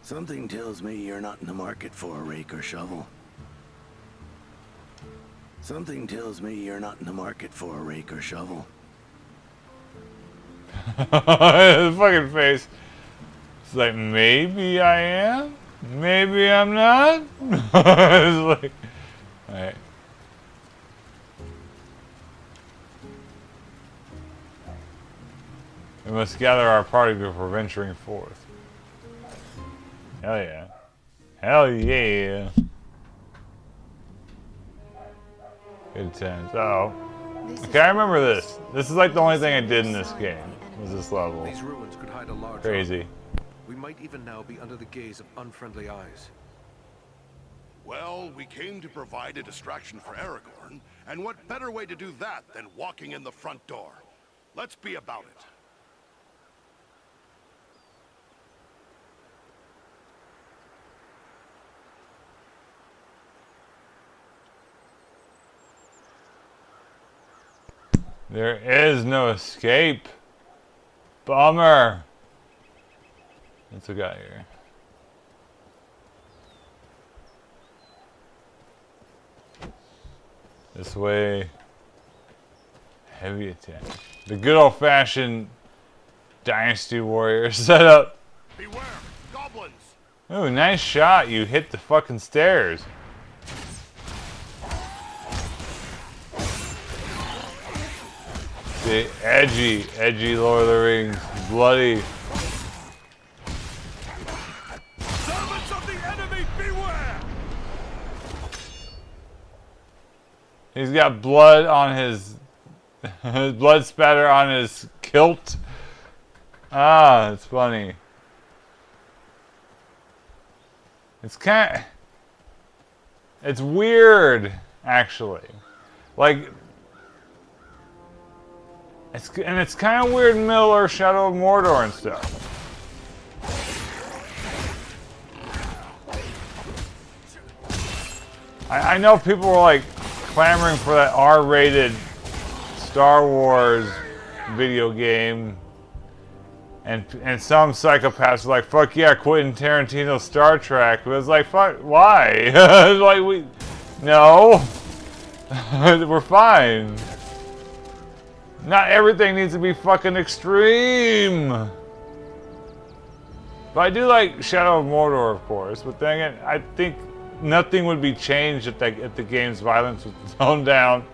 Something tells me you're not in the market for a rake or shovel. Something tells me you're not in the market for a rake or shovel. The fucking face. It's like, maybe I am? Maybe I'm not? It's like, alright. We must gather our party before venturing forth. Hell yeah. Hell yeah. Good times. Oh. Okay, I remember this. This is like the only thing I did in this game. Was this level. These ruins could hide a large Crazy. army. We might even now be under the gaze of unfriendly eyes. Well, we came to provide a distraction for Aragorn, and what better way to do that than walking in the front door? Let's be about it. There is no escape. Bummer. What's we got here? This way. Heavy attack. The good old-fashioned Dynasty Warrior setup. Beware, goblins! Ooh, nice shot. You hit the fucking stairs. The edgy Lord of the Rings. Bloody. Servants of the enemy, beware! He's got blood on his blood spatter on his kilt. Ah, it's funny. It's it's weird, actually. Like, it's kind of weird in Middle-earth, Shadow of Mordor and stuff. I know people were like clamoring for that R-rated Star Wars video game, and some psychopaths were like, "Fuck yeah, Quentin Tarantino Star Trek." But it's like, fuck, why? Like no, we're fine. Not everything needs to be fucking extreme. But I do like Shadow of Mordor, of course. But then again, I think nothing would be changed if the game's violence was toned down.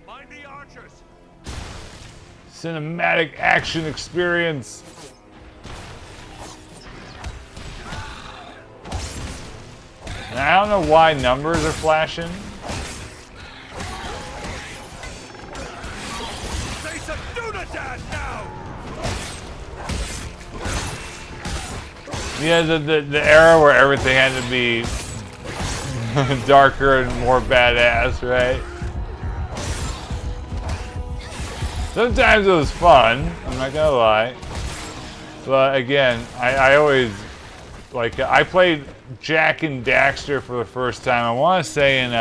Mind the archers! Cinematic action experience. And I don't know why numbers are flashing. Say some Dunedain now! Yeah, the era where everything had to be darker and more badass, right? Sometimes it was fun, I'm not gonna lie. But again, I always, like, I played Jak and Daxter for the first time, I want to say in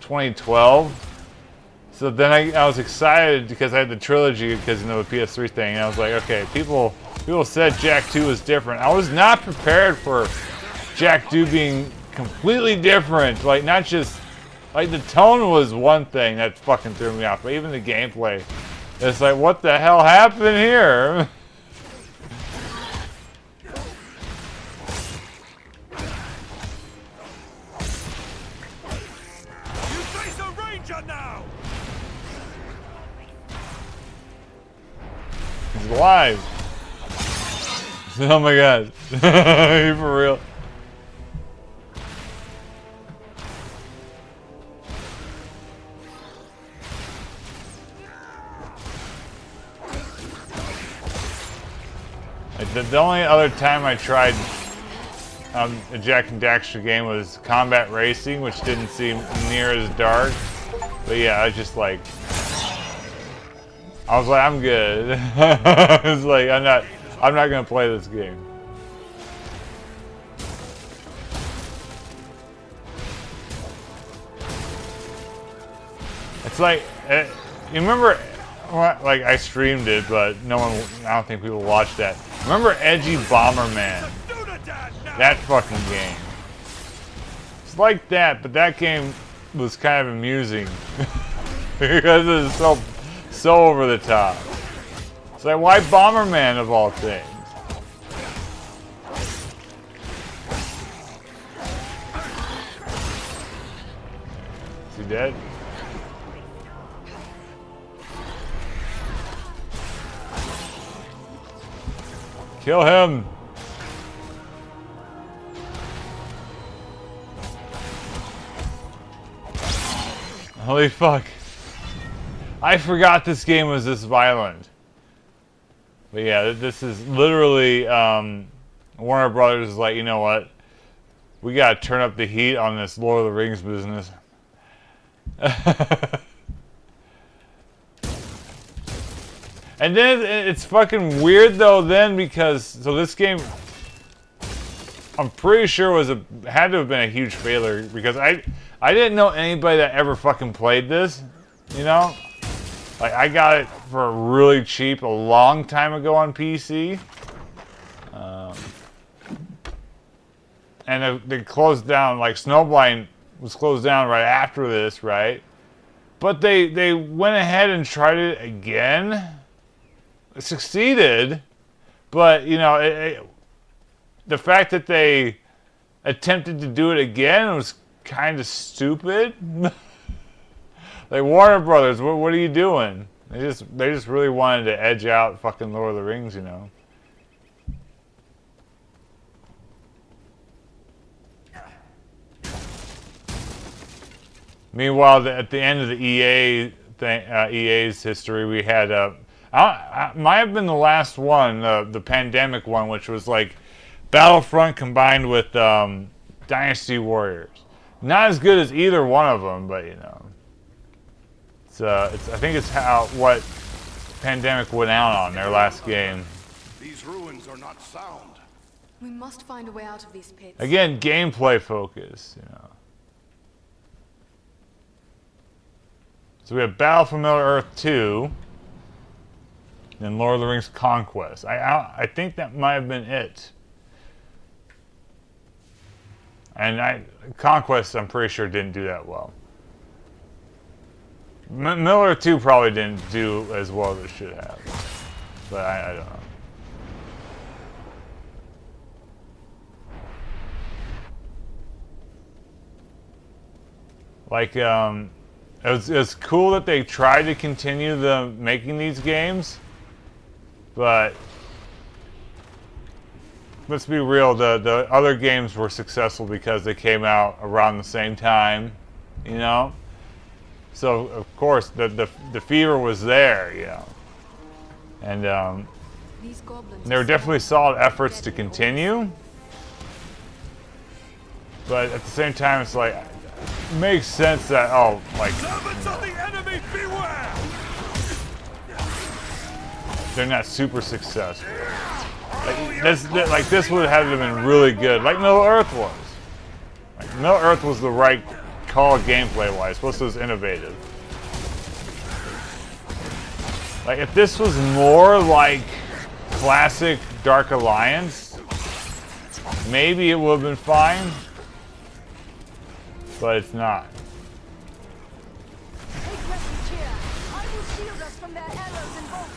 2012. So then I was excited because I had the trilogy, because, you know, the PS3 thing, and I was like, okay, people said Jak 2 was different. I was not prepared for Jak 2 being completely different, like, not just, like, the tone was one thing that fucking threw me off, but even the gameplay. It's like, what the hell happened here? You face a ranger now! He's alive. Oh my god. You for real? The only other time I tried a Jak and Daxter game was Combat Racing, which didn't seem near as dark. But yeah, I was just like, I was like, I'm good. I was like, I'm not gonna play this game. It's like, you remember, like, I streamed it, but no one, I don't think people watched that. Remember Edgy Bomberman? That fucking game. It's like that, but that game was kind of amusing because it was so over the top. It's like, why Bomberman of all things? Is he dead? Kill him. Holy fuck. I forgot this game was this violent. But yeah, this is literally, Warner Brothers is like, you know what? We gotta turn up the heat on this Lord of the Rings business. And then it's fucking weird though then because, so this game, I'm pretty sure had to have been a huge failure because I didn't know anybody that ever fucking played this, you know? Like, I got it for really cheap a long time ago on PC. And they closed down, like, Snowblind was closed down right after this, right? But they went ahead and tried it again. It succeeded, but, you know, the fact that they attempted to do it again was kind of stupid. Like, Warner Brothers, what are you doing? They just really wanted to edge out fucking Lord of the Rings, you know. Meanwhile, at the end of the EA thing, EA's history, we had might have been the last one, the pandemic one, which was like Battlefront combined with Dynasty Warriors. Not as good as either one of them, but you know, I think it's what Pandemic went out on their last game. These ruins are not sound. We must find a way out of these pits. Again, gameplay focus, you know. So we have Battle for Middle-earth 2, then Lord of the Rings Conquest. I think that might have been it. And Conquest, I'm pretty sure, didn't do that well. Middle-earth 2 probably didn't do as well as it should have. But I don't know. Like, it's cool that they tried to continue making these games, but let's be real, the other games were successful because they came out around the same time, you know? So, of course, the fever was there, you know? And there were definitely solid efforts to continue, but at the same time, it's like, it makes sense that, like, Servants of the enemy, beware! they're not super successful. Like this would have been really good, like Middle-earth was. Like, Middle-earth was the right call gameplay-wise. Plus, it was innovative. Like, if this was more like classic Dark Alliance, maybe it would have been fine. But it's not. Take refuge here. I will shield us from their arrows and bolts.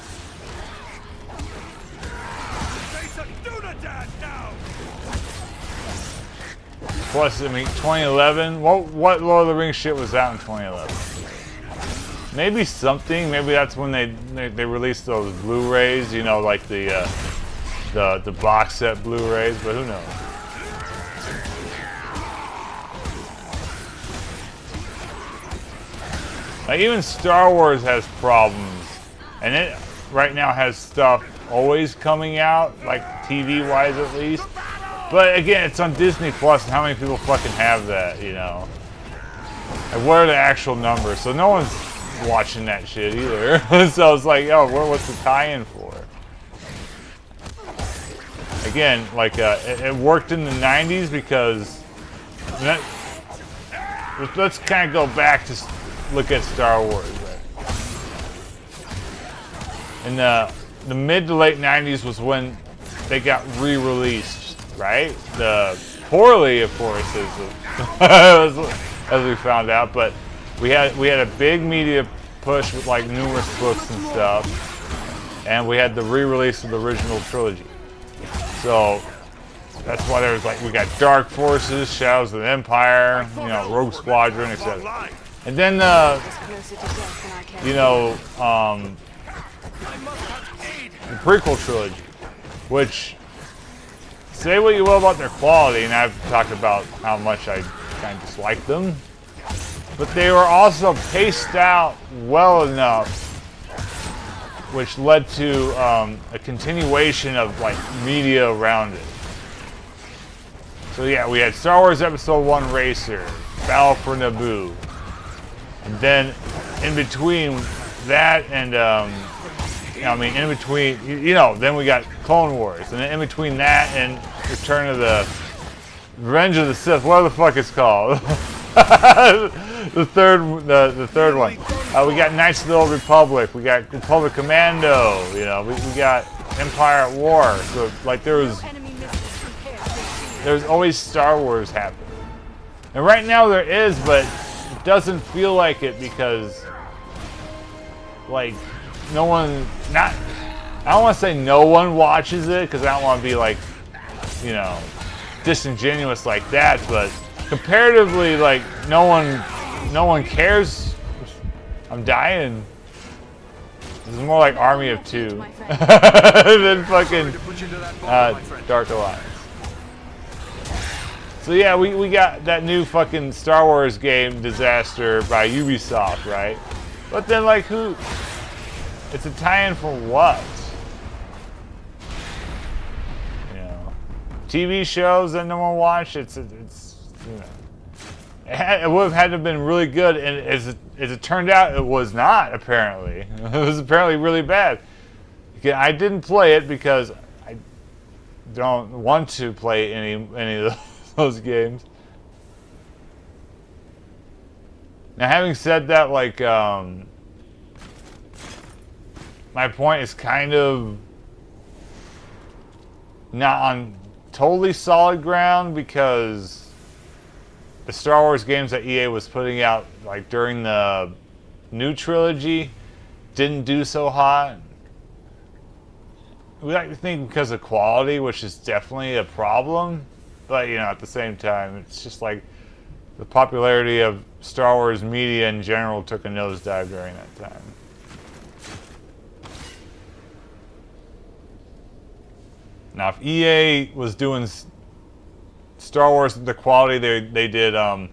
Face a Dunedain now! Plus, I mean, 2011. What Lord of the Rings shit was out in 2011? Maybe something. Maybe that's when they released those Blu-rays. You know, like the box set Blu-rays. But who knows? Like, even Star Wars has problems, and it right now has stuff always coming out, like TV-wise at least. But again, it's on Disney Plus, and how many people fucking have that, you know? And what are the actual numbers? So no one's watching that shit either. So it's like, what's the tie-in for? Again, like, it worked in the 90s because... let's kind of go back to look at Star Wars. Right? In the mid to late 90s was when they got re-released, right? Poorly, of course, as we found out, but we had a big media push with like numerous books and stuff, and we had the re-release of the original trilogy. So that's why there was like, we got Dark Forces, Shadows of the Empire, you know, Rogue Squadron, etc. And then, you know, the prequel trilogy, which say what you will about their quality, and I've talked about how much I kind of dislike them, but they were also paced out well enough, which led to a continuation of like media around it. So yeah, we had Star Wars Episode 1 Racer, Battle for Naboo, and then in between that and in between, then we got Clone Wars, and then in between that and Return of the Revenge of the Sith, what the fuck it's called? the third one. We got Knights of the Old Republic. We got Republic Commando. We got Empire at War. So like there's always Star Wars happening, and right now there is, but it doesn't feel like it because like no one. I don't want to say no one watches it because I don't want to be like disingenuous like that, but comparatively, like no one cares. I'm dying. This is more like Army of Two than fucking Dark Alliance. So yeah, we got that new fucking Star Wars game, Disaster, by Ubisoft, right? But then like who? It's a tie-in for what? TV shows that no one watched. It would have had to have been really good, and as it turned out, it was not. Apparently, it was apparently really bad. Again, I didn't play it because I don't want to play any of those games. Now, having said that, like my point is kind of not on totally solid ground because the Star Wars games that EA was putting out like during the new trilogy didn't do so hot. We like to think because of quality, which is definitely a problem, but at the same time, it's just like the popularity of Star Wars media in general took a nosedive during that time. Now, if EA was doing Star Wars the quality they did the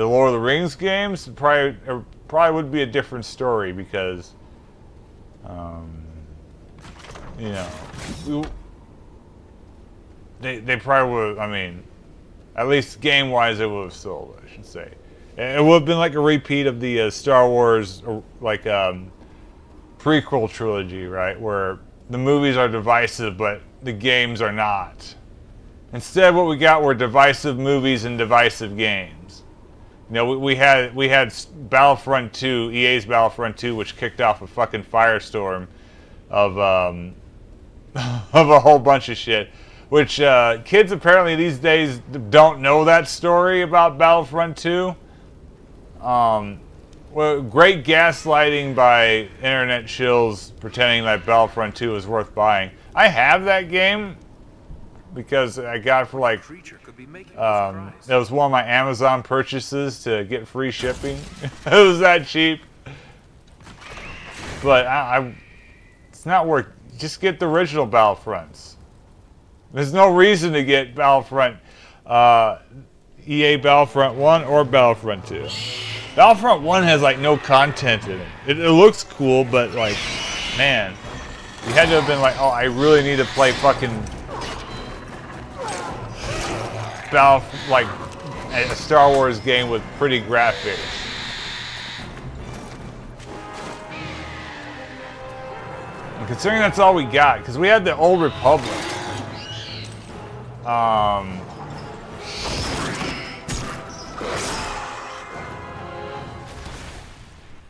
Lord of the Rings games, it probably would be a different story because, they probably would. I mean, at least game-wise, it would have sold. I should say, it would have been like a repeat of the Star Wars like prequel trilogy, right, where the movies are divisive, but the games are not. Instead, what we got were divisive movies and divisive games. We had Battlefront 2, EA's Battlefront 2, which kicked off a fucking firestorm of of a whole bunch of shit. Which kids apparently these days don't know that story about Battlefront 2. Well, great gaslighting by internet shills pretending that Battlefront 2 is worth buying. I have that game because I got it for like that was one of my Amazon purchases to get free shipping. It was that cheap. But it's not worth. Just get the original Battlefronts. There's no reason to get Battlefront, EA Battlefront 1 or Battlefront 2. Battlefront 1 has like no content in it. It looks cool, but like, man, you had to have been like, oh, I really need to play fucking like a Star Wars game with pretty graphics. And considering that's all we got, because we had the Old Republic.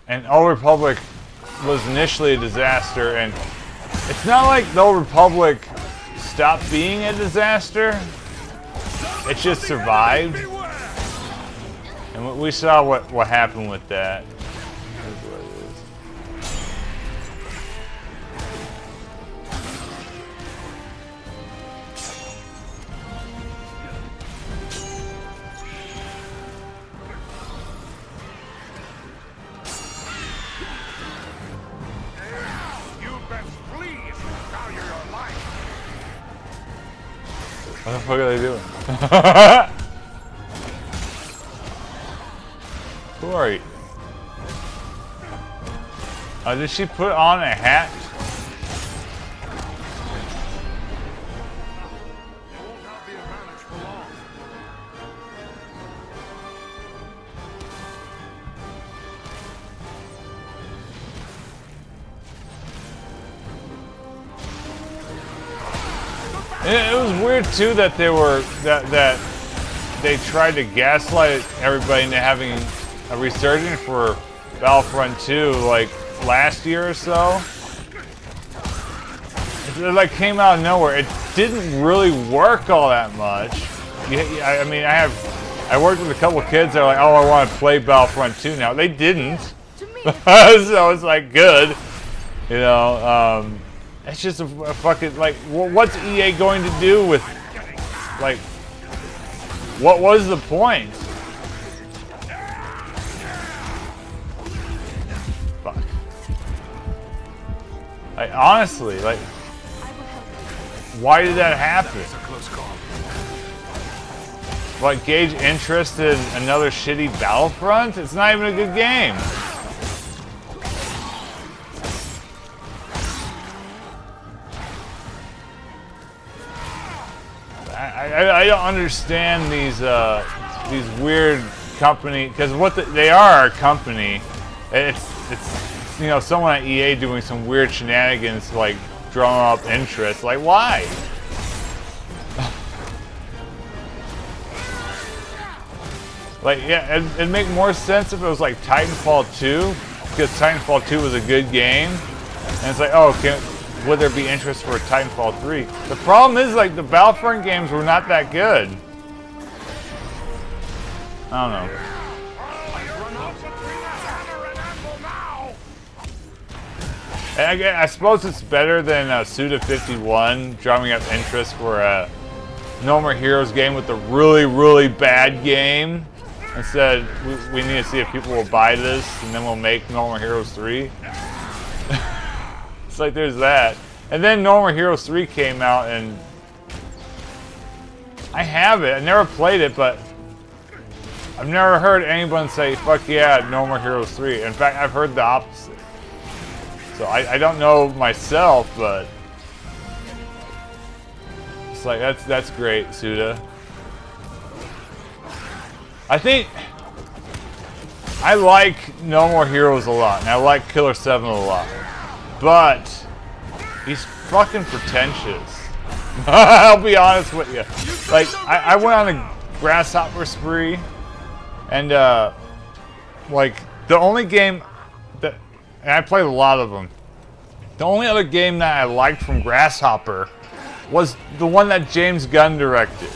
And Old Republic was initially a disaster, and it's not like the Old Republic stopped being a disaster. It just survived. And we saw what happened with that. That's what it is. What the fuck are they doing? Who are you? Did she put on a hat? It was weird too that they were that they tried to gaslight everybody into having a resurgence for Battlefront 2 like last year or so. It like came out of nowhere. It didn't really work all that much. I mean, I worked with a couple of kids that are like, oh, I want to play Battlefront 2 now. They didn't. So it's like good, you know. It's just a fucking, like, what's EA going to do with, like, what was the point? Fuck. Like, honestly, like, why did that happen? Like, gauge interest in another shitty Battlefront? It's not even a good game. I don't understand these weird company, because what they are a company. It's you know, someone at EA doing some weird shenanigans to, like, drum up interest. Like, why? Like, yeah, it'd make more sense if it was like Titanfall 2, because Titanfall 2 was a good game, and it's like, oh, would there be interest for Titanfall 3? The problem is, like, the Battlefront games were not that good. I don't know. I suppose it's better than Suda51 drumming up interest for a No More Heroes game with a really, really bad game. Instead, we need to see if people will buy this, and then we'll make No More Heroes 3. It's like there's that. And then No More Heroes 3 came out, and I have it. I never played it, but I've never heard anyone say, fuck yeah, No More Heroes 3. In fact, I've heard the opposite. So I don't know myself, but it's like, that's great, Suda. I think I like No More Heroes a lot, and I like Killer 7 a lot, but he's fucking pretentious. I'll be honest with you. Like, I went on a Grasshopper spree, and like, the only game that, and I played a lot of them, the only other game that I liked from Grasshopper was the one that James Gunn directed.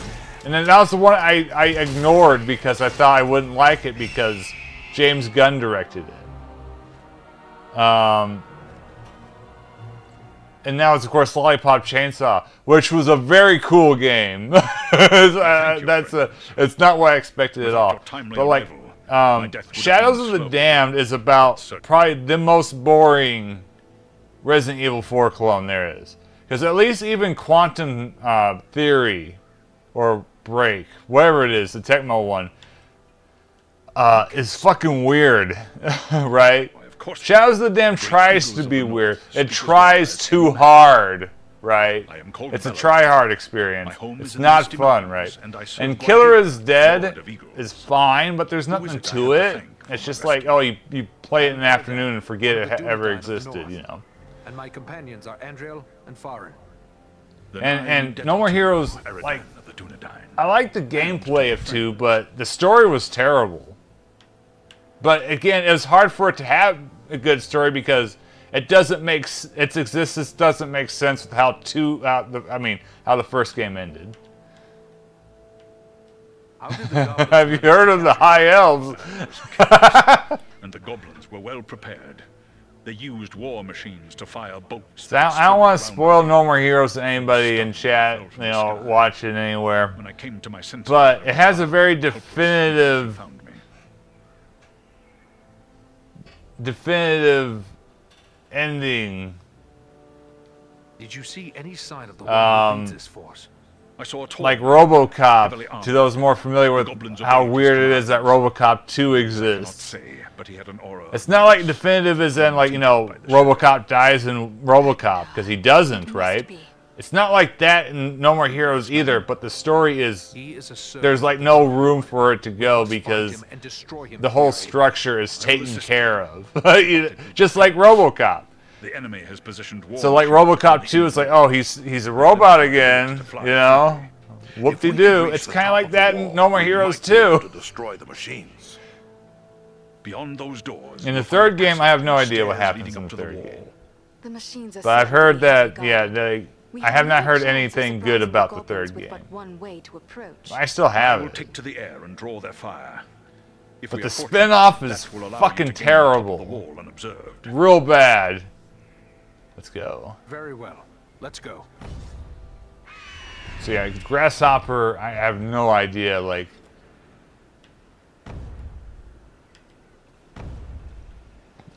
And then that was the one I ignored because I thought I wouldn't like it because James Gunn directed it. And that was, of course, Lollipop Chainsaw, which was a very cool game. It's not what I expected at all. But like, Shadows of the Damned is about probably the most boring Resident Evil 4 clone there is. Because at least even Quantum Theory, or Break, whatever it is, the Tecmo one, is fucking weird, right? Shadows of the Damned tries to be weird. It tries too hard, right? It's a try-hard experience. It's not fun, right? And Killer is Dead is fine, but there's nothing to it. It's just like, oh, you play it in the afternoon and forget it ever existed, you know? And my companions are Andriel and Farin. And No More Heroes, like, I like the gameplay of 2, but the story was terrible. But again, it was hard for it to have a good story because it doesn't make its existence doesn't make sense with how how the first game ended. Have you heard of the High Elves? And the goblins were well prepared. They used war machines to fire bolts. So I don't want to spoil No More Heroes to anybody in chat, you know, watching anywhere. When I came to my senses, but it has a very definitive ending. Did you see any sign of the one who leads this force? I saw a tall like man, RoboCop, heavily armed. to those more familiar with Goblins how obeyed weird it his is that RoboCop 2 exists. say, but he had an aura. It's not like definitive as in, like, you know, RoboCop dies in RoboCop, because he doesn't, right? It's not like that in No More Heroes either, but the story is, there's like no room for it to go because the whole structure is taken care of. Just like RoboCop. The enemy has positioned walls. So like RoboCop 2, it's like, oh, he's a robot again, you know? Whoop-de-doo. It's kind of like that in No More Heroes 2. To destroy the machines. Beyond those doors. In the third game, I have no idea what happens in the third game. The machines are But I've heard that, yeah, I have not heard anything good about the third game. but one way to approach. I still have I will it. take to the air and draw their fire. If But we the are fortunate, spin-off is that will allow you fucking to gain the top of terrible. the wall unobserved. Real bad. Let's go. Very well. Let's go. So yeah, Grasshopper, I have no idea, like...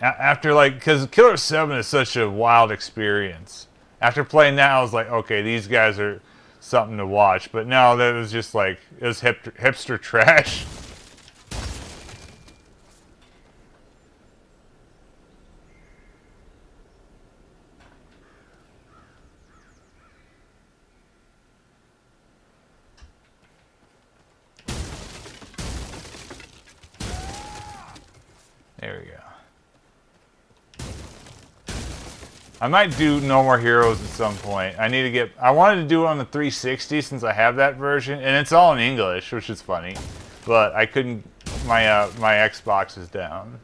After, like, because Killer 7 is such a wild experience. After playing that, I was like, okay, these guys are something to watch. But no, that was just like, it was hipster trash. There we go. I might do No More Heroes at some point. I need to get... I wanted to do it on the 360 since I have that version. And it's all in English, which is funny. But I couldn't... My Xbox is down.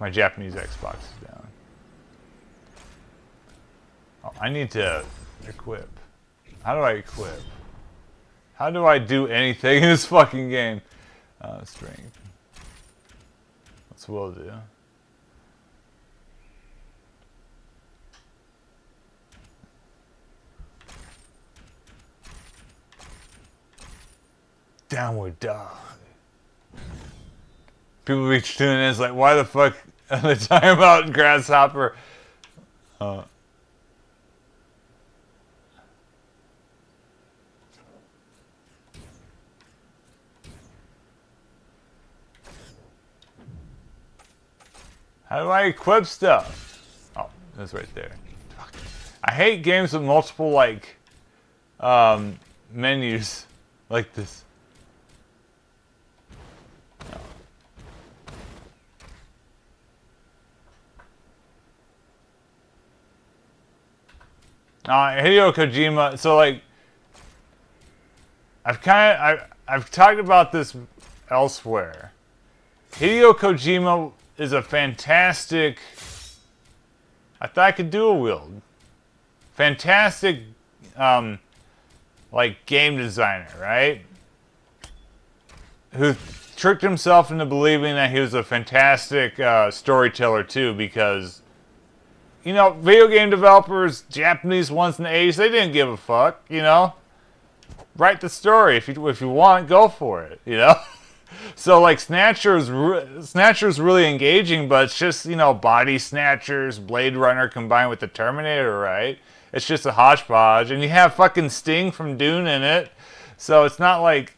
My Japanese Xbox is down. Oh, I need to equip. How do I equip? How do I do anything in this fucking game? Strength. That's what we'll do. Downward dog. People be tuning in, it's like, why the fuck are they talking about Grasshopper? How do I equip stuff? Oh, that's right there. Fuck. I hate games with multiple, like, menus like this. Hideo Kojima, so like, I've talked about this elsewhere. Hideo Kojima is a fantastic, I thought I could dual wield. Fantastic, like game designer, right? Who tricked himself into believing that he was a fantastic storyteller too, because you know, video game developers, Japanese ones in the 80s, they didn't give a fuck, you know? Write the story. If you want, go for it, you know? So, like, Snatcher's really engaging, but it's just, you know, Body Snatchers, Blade Runner combined with the Terminator, right? It's just a hodgepodge. And you have fucking Sting from Dune in it. So it's not like...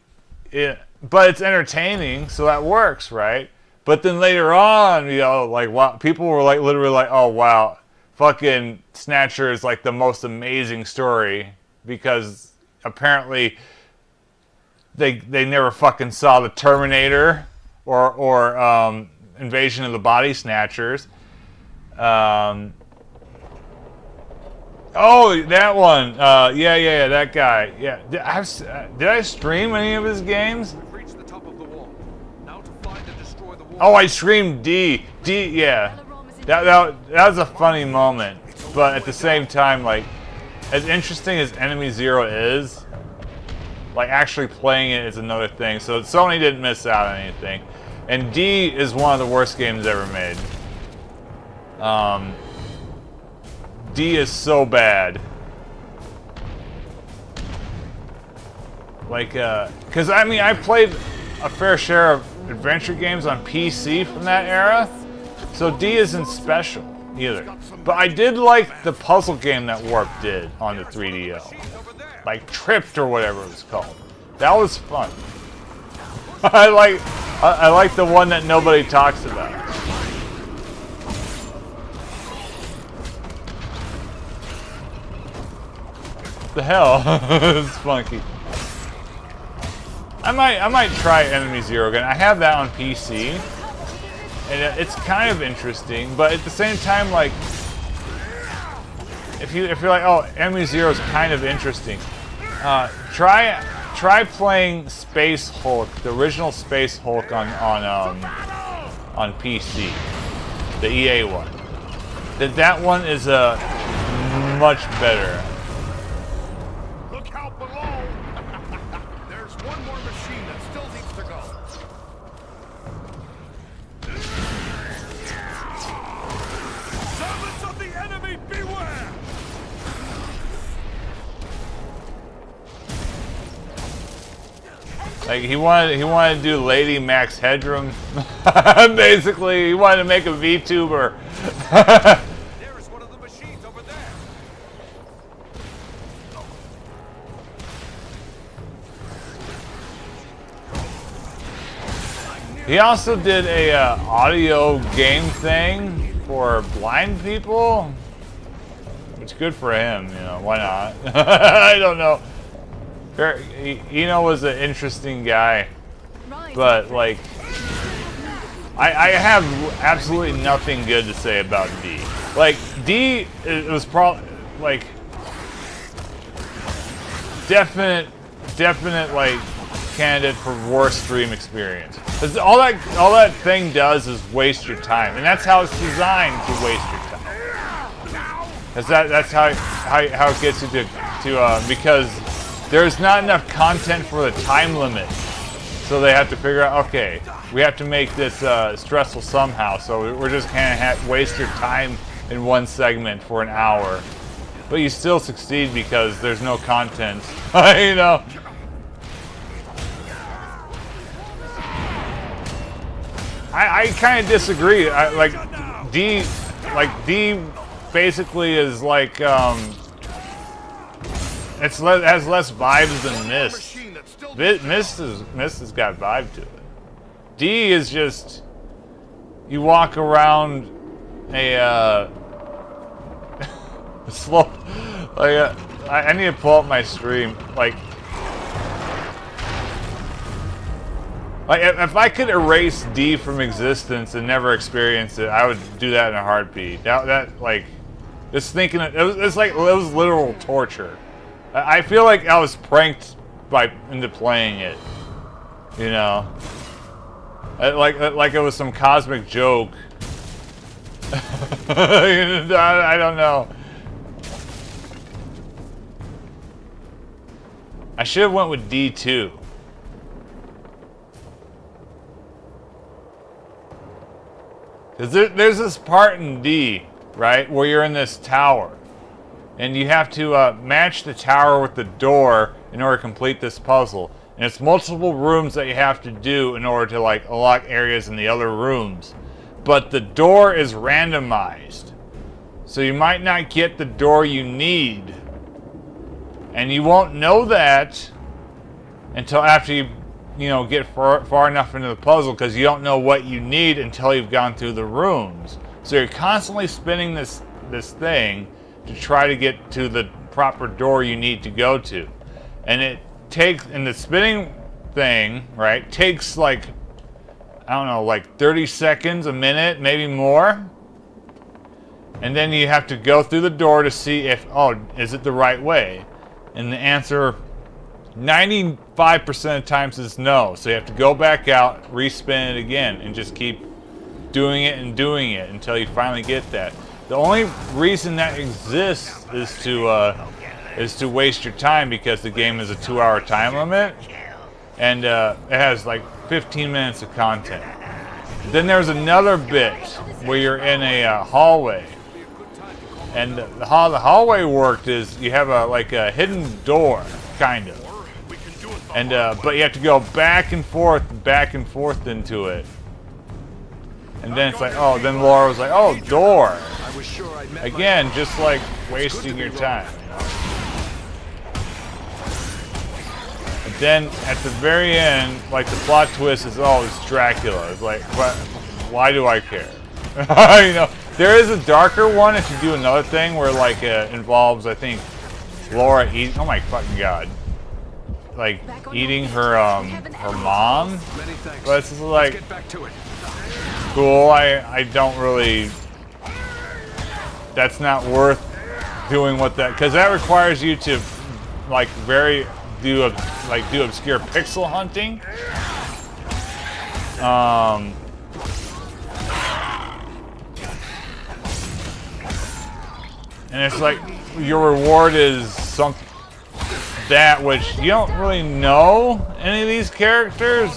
but it's entertaining, so that works, right? But then later on, you know, like, wow, people were, like, literally like, oh, wow. Fucking Snatcher is like the most amazing story because apparently they never fucking saw the Terminator or Invasion of the Body Snatchers. Oh, that one. Yeah, that guy. Yeah, did I stream any of his games? We've reached the top of the wall. Now to find and destroy the wall. Oh, I streamed D. Yeah. That was a funny moment, but at the same time, like, as interesting as Enemy Zero is, like, actually playing it is another thing. So Sony didn't miss out on anything. And D is one of the worst games ever made. D is so bad. Like, because, I mean, I played a fair share of adventure games on PC from that era. So D isn't special either. But I did like the puzzle game that Warp did on the 3DO. like Tripped or whatever it was called. That was fun. I like the one that nobody talks about. The hell? It's funky. I might try Enemy Zero again. I have that on PC, and it's kind of interesting, but at the same time, like, if you're like, oh, Enemy Zero is kind of interesting, try playing Space Hulk, the original Space Hulk on PC, the EA one. That one is much better. Look out below! There's one more machine that still needs to go. Servants of the enemy, beware! Like he wanted to do Lady Max Headroom. Basically, he wanted to make a VTuber. There is one of the machines over there. He also did a audio game thing for blind people, which good for him. You know, why not? I don't know. Eno was an interesting guy, but like, I have absolutely nothing good to say about D. Like D, it was probably like definite like candidate for worst stream experience. Cause all that thing does is waste your time, and that's how it's designed to waste your time. Cause that's how it gets you to because there's not enough content for the time limit. So they have to figure out, okay, we have to make this stressful somehow, so we're just gonna waste your time in one segment for an hour. But you still succeed because there's no content, you know? I kind of disagree. D basically is like, has less vibes than Myst. Myst has got vibe to it. D is just, you walk around a slow, like I need to pull up my stream. Like if I could erase D from existence and never experience it, I would do that in a heartbeat. That like, just thinking it was literal torture. I feel like I was pranked into playing it, you know, like it was some cosmic joke. I don't know. I should have went with D2. Cause there's this part in D, right, where you're in this tower. And you have to match the tower with the door in order to complete this puzzle. And it's multiple rooms that you have to do in order to like unlock areas in the other rooms. But the door is randomized. So you might not get the door you need. And you won't know that until after you get far enough into the puzzle, because you don't know what you need until you've gone through the rooms. So you're constantly spinning this thing to try to get to the proper door you need to go to. And the spinning thing, right, takes like, I don't know, like 30 seconds, a minute, maybe more. And then you have to go through the door to see if, is it the right way? And the answer 95% of the times is no. So you have to go back out, respin it again, and just keep doing it until you finally get that. The only reason that exists is to waste your time, because the game is a 2-hour time limit, and it has like 15 minutes of content. Then there's another bit where you're in a hallway, and how the hallway worked is you have a hidden door, kind of, and but you have to go back and forth into it. And then it's like, then Laura was like, door. Again, just like wasting your time. then at the very end, like the plot twist is, oh, it's Dracula. It's like, but why do I care? You know, there is a darker one if you do another thing where like involves, I think, Laura eating. Oh my fucking god! Like eating her her mom. But it's just like cool. I don't really. That's not worth doing what that, because that requires you to like do obscure pixel hunting. And it's like your reward is something that which you don't really know any of these characters.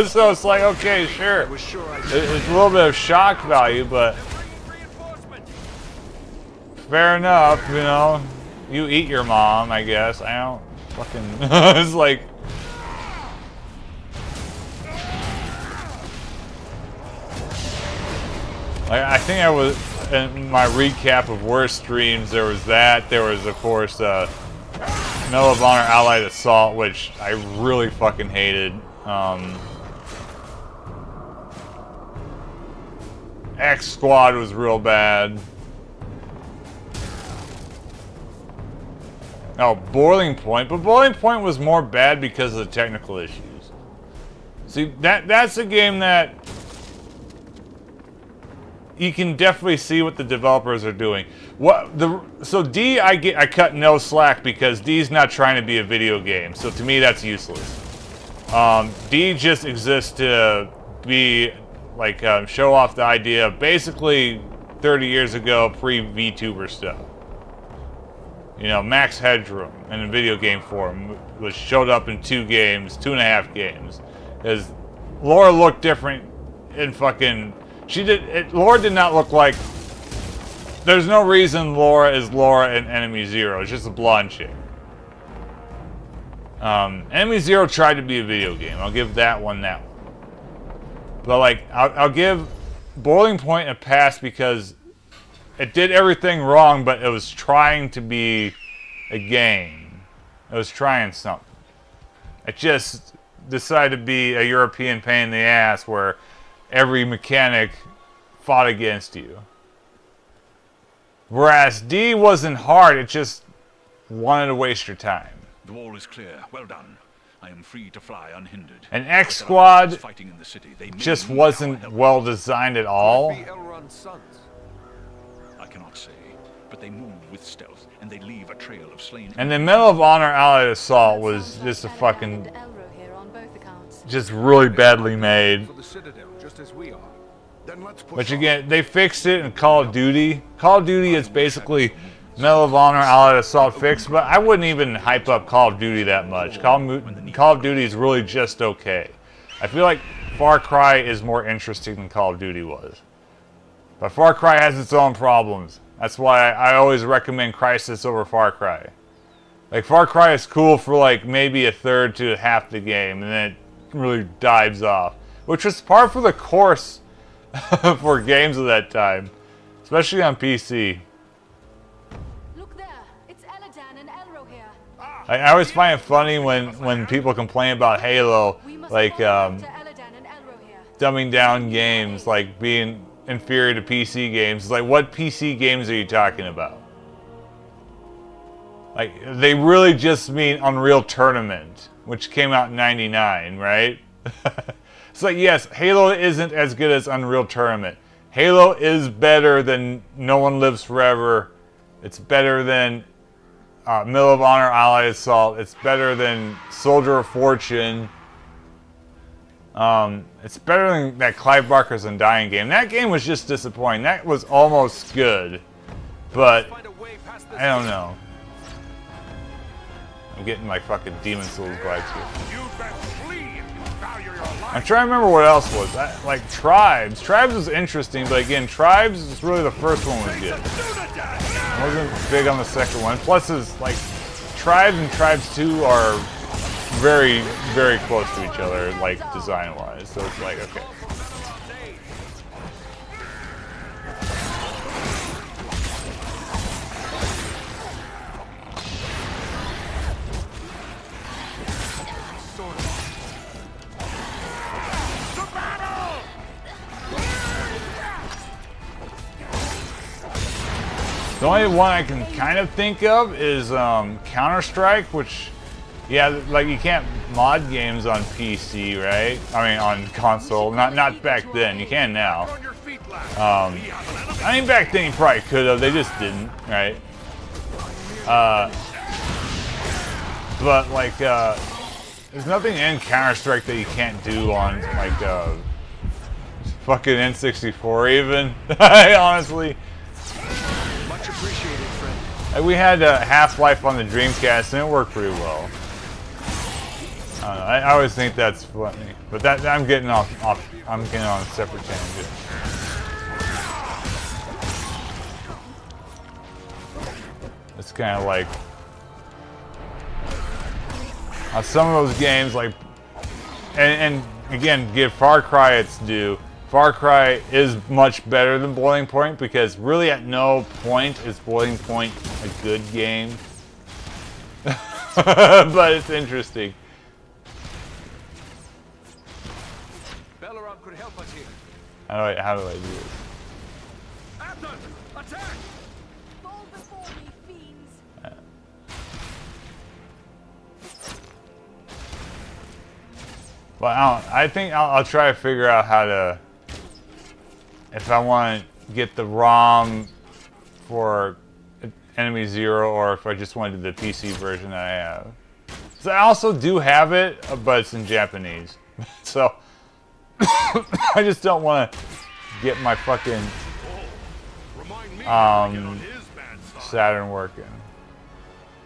So it's like, okay, sure. It's a little bit of shock value, but fair enough, you know. You eat your mom, I guess. I don't fucking it's like I think I was in my recap of worst streams, there was that. There was, of course, Medal of Honor Allied Assault, which I really fucking hated. X Squad was real bad. Oh, Boiling Point. But Boiling Point was more bad because of the technical issues. See, that's a game that you can definitely see what the developers are doing. So D, I cut no slack because D's not trying to be a video game. So to me, that's useless. D just exists to be like show off the idea of basically 30 years ago pre-VTuber stuff. You know, Max Headroom in a video game form was showed up in 2.5 games. Because Laura looked different in fucking. Laura did not look like. There's no reason Laura is Laura in Enemy Zero. It's just a blonde chick. Enemy Zero tried to be a video game. I'll give that one that one. But like, I'll give Boiling Point a pass because it did everything wrong, but it was trying to be a game. It was trying something. It just decided to be a European pain in the ass where every mechanic fought against you. Whereas D wasn't hard, it just wanted to waste your time. The wall is clear. Well done. I am free to fly unhindered. And X Squad just wasn't well designed at all. I cannot say, but they move with stealth and they leave a trail of slain. And the Medal of Honor Allied Assault was just a fucking just really badly made. Which again, they fixed it in Call of Duty. Call of Duty is basically Medal of Honor Allied Assault fixed, but I wouldn't even hype up Call of Duty that much. Call of Duty is really just okay. I feel like Far Cry is more interesting than Call of Duty was. But Far Cry has its own problems. That's why I always recommend Crysis over Far Cry. Like, Far Cry is cool for like maybe a third to half the game, and then it really dives off. Which was par for the course for games of that time. Especially on PC. Look there, it's Eladan and Elro here. I always find it funny when people complain about Halo, like dumbing down games, like being inferior to PC games. It's like, what PC games are you talking about? Like, they really just mean Unreal Tournament, which came out in '99, right? It's like, yes, Halo isn't as good as Unreal Tournament. Halo is better than No One Lives Forever. It's better than Medal of Honor Allied Assault. It's better than Soldier of Fortune. It's better than that Clive Barker's Undying game. That game was just disappointing. That was almost good, but I don't know. I'm getting my fucking Demon Souls vibes here. I'm trying to remember what else was. Like Tribes. Tribes was interesting, but again, Tribes is really the first one was good. I wasn't big on the second one. Plus, is like Tribes and Tribes 2 are very, very close to each other, like design-wise. So it's like, okay. The only one I can kind of think of is Counter-Strike, which, yeah, like you can't mod games on PC, right? I mean, on console. Not back then. You can now. I mean, back then you probably could have. They just didn't, right? But like, there's nothing in Counter-Strike that you can't do on like fucking N64 even. Honestly. Much appreciated, friend. Like, we had Half-Life on the Dreamcast and it worked pretty well. I don't know, I always think that's funny, but that I'm getting off. I'm getting on a separate tangent. It's kind of like some of those games, like, and again, give Far Cry its due. Far Cry is much better than Boiling Point because really at no point is Boiling Point a good game. But it's interesting. Belaram could help us here. How do I do this? Athen, attack! Fall before me, fiends. Well, I think I'll try to figure out how to, if I want to get the ROM for Enemy Zero or if I just want to do the PC version that I have. So I also do have it, but it's in Japanese. So I just don't want to get my fucking Saturn working.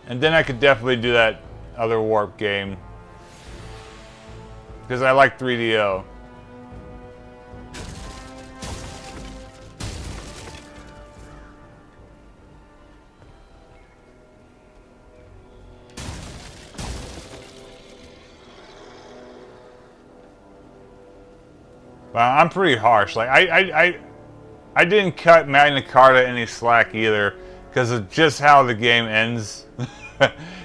And then I could definitely do that other Warp game. Because I like 3DO. But I'm pretty harsh. Like I didn't cut Magna Carta any slack either, because of just how the game ends.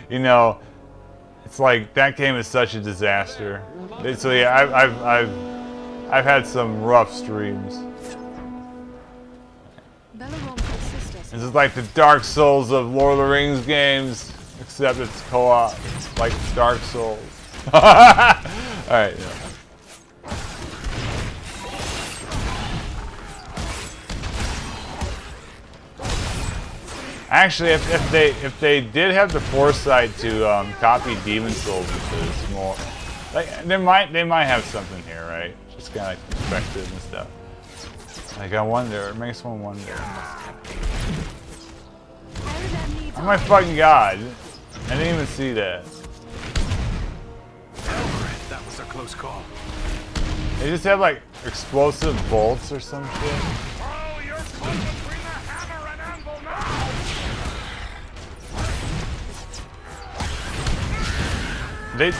You know, it's like that game is such a disaster. So yeah, I've had some rough streams. This is like the Dark Souls of Lord of the Rings games, except it's co-op, like Dark Souls. All right. Yeah. Actually, if they did have the foresight to copy Demon Souls into this more, like they might have something here, right? Just kind of like perspective and stuff. Like I wonder, it makes one wonder. Oh my fucking god! I didn't even see that. That was a close call. They just have like explosive bolts or some shit. It's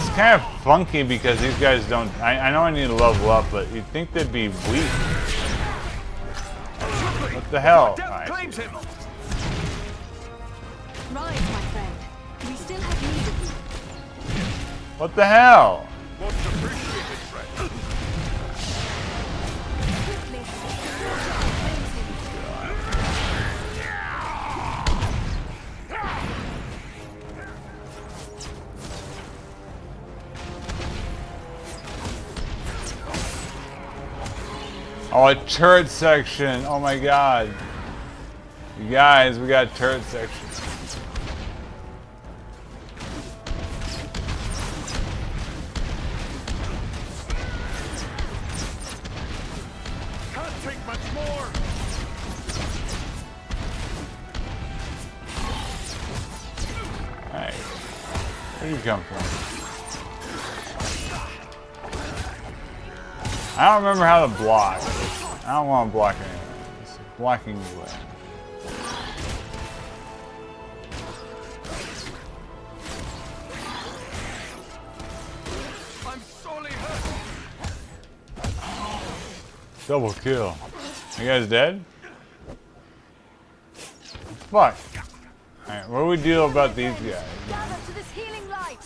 kind of funky because these guys don't. I know I need to level up, but you'd think they'd be weak. What the hell? Rise, my friend. We still have need of you. What the hell? Much appreciated, friend. Oh, a turret section. Oh my god. You guys, we got a turret section. Can't take much more. Alright. Where'd you come from? I don't remember how to block. I don't want to block anything. It's blocking away. I'm sorely hurt. Double kill. You guys dead? Fuck. Alright, what do we do about these guys? Gather to this healing light.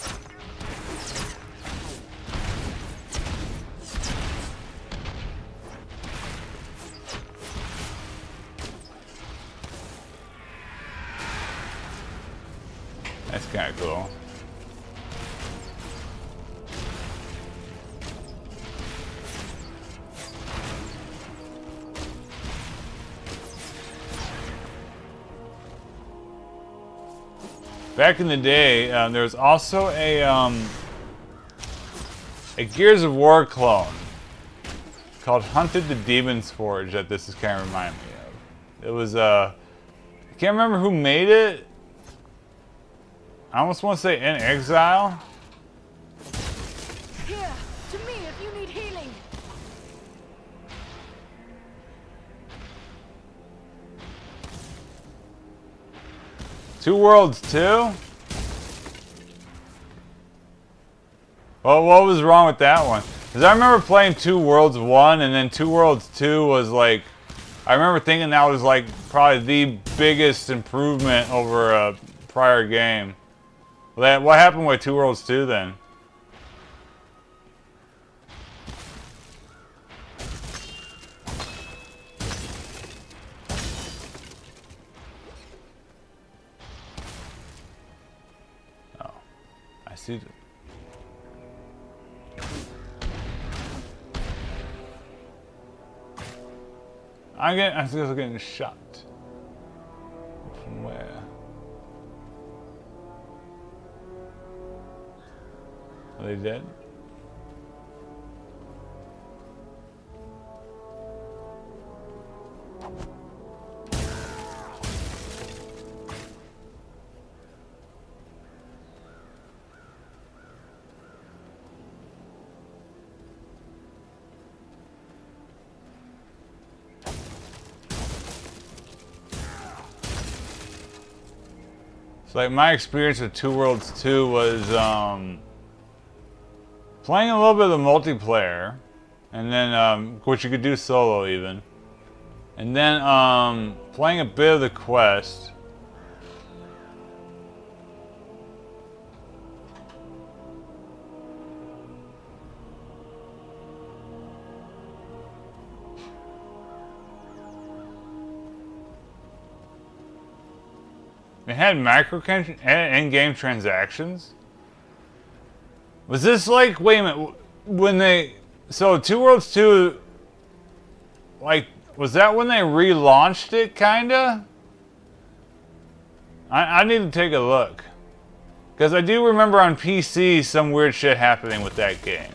That's kind of cool. Back in the day, there was also a Gears of War clone called Hunted the Demon's Forge that this is kind of reminding me of. It was, I can't remember who made it. I almost want to say In Exile. Here, to me if you need healing. Two Worlds 2? Well, what was wrong with that one? Because I remember playing Two Worlds 1 and then Two Worlds 2 was like, I remember thinking that was like probably the biggest improvement over a prior game. Well, what happened with Two Worlds 2 then? Oh, I see. I'm still getting shot. From where? Are they dead? So like my experience with Two Worlds 2 was playing a little bit of the multiplayer, and then which you could do solo even, and then playing a bit of the quest. It had in-game transactions. Was this like, wait a minute, when they, so Two Worlds 2, like, was that when they relaunched it, kinda? I need to take a look. Because I do remember on PC some weird shit happening with that game.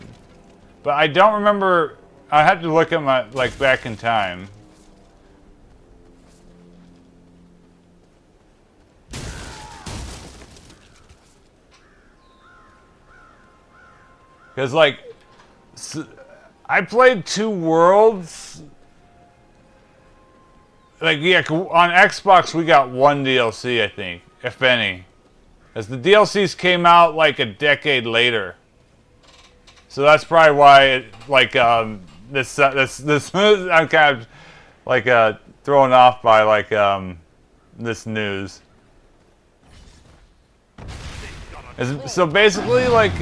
But I don't remember, I had to look at my, like, back in time. Because, like, I played Two Worlds. Like, yeah, on Xbox we got one DLC, I think, if any. As the DLCs came out, like, a decade later. So that's probably why, it, like, this I'm kind of, like, thrown off by, like, this news. So basically, like,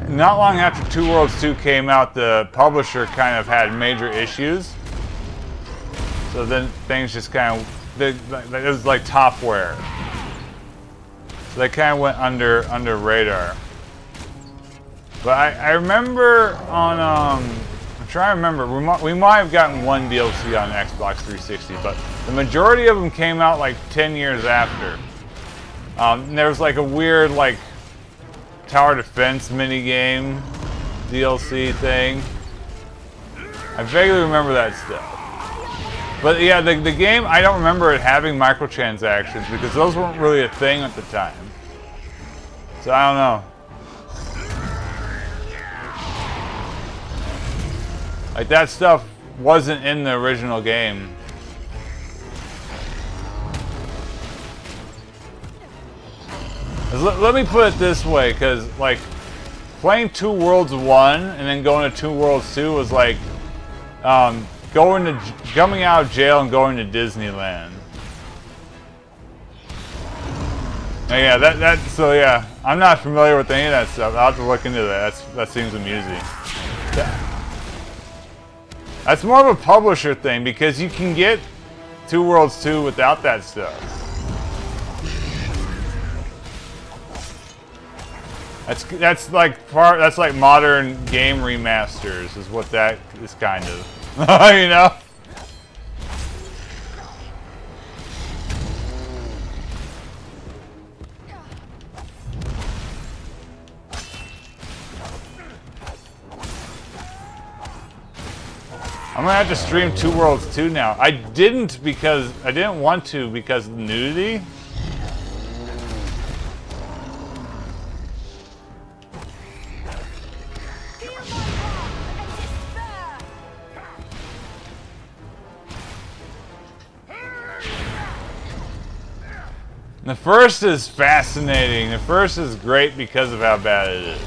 not long after Two Worlds 2 came out, the publisher kind of had major issues. So then things just kind of, it was like Topware. So they kind of went under radar. But I remember on, I'm trying to remember, we might have gotten one DLC on Xbox 360, but the majority of them came out like 10 years after. And there was like a weird, like, tower defense minigame DLC thing. I vaguely remember that stuff. But yeah, the game, I don't remember it having microtransactions because those weren't really a thing at the time. So I don't know. Like, that stuff wasn't in the original game. Let me put it this way, because, like, playing Two Worlds 1 and then going to Two Worlds 2 was like coming out of jail and going to Disneyland. And yeah, so yeah, I'm not familiar with any of that stuff. I'll have to look into that. That seems amusing. That's more of a publisher thing because you can get Two Worlds 2 without that stuff. That's like modern game remasters is what that is kind of. You know? I'm gonna have to stream Two Worlds 2 now. I didn't want to because of the nudity. The first is fascinating. The first is great because of how bad it is.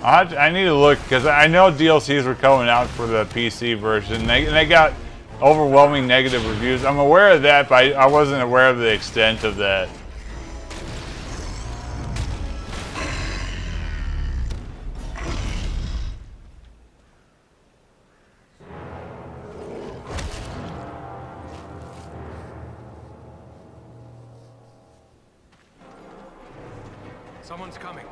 I need to look because I know DLCs were coming out for the PC version. They got overwhelming negative reviews. I'm aware of that, but I wasn't aware of the extent of that. Someone's coming.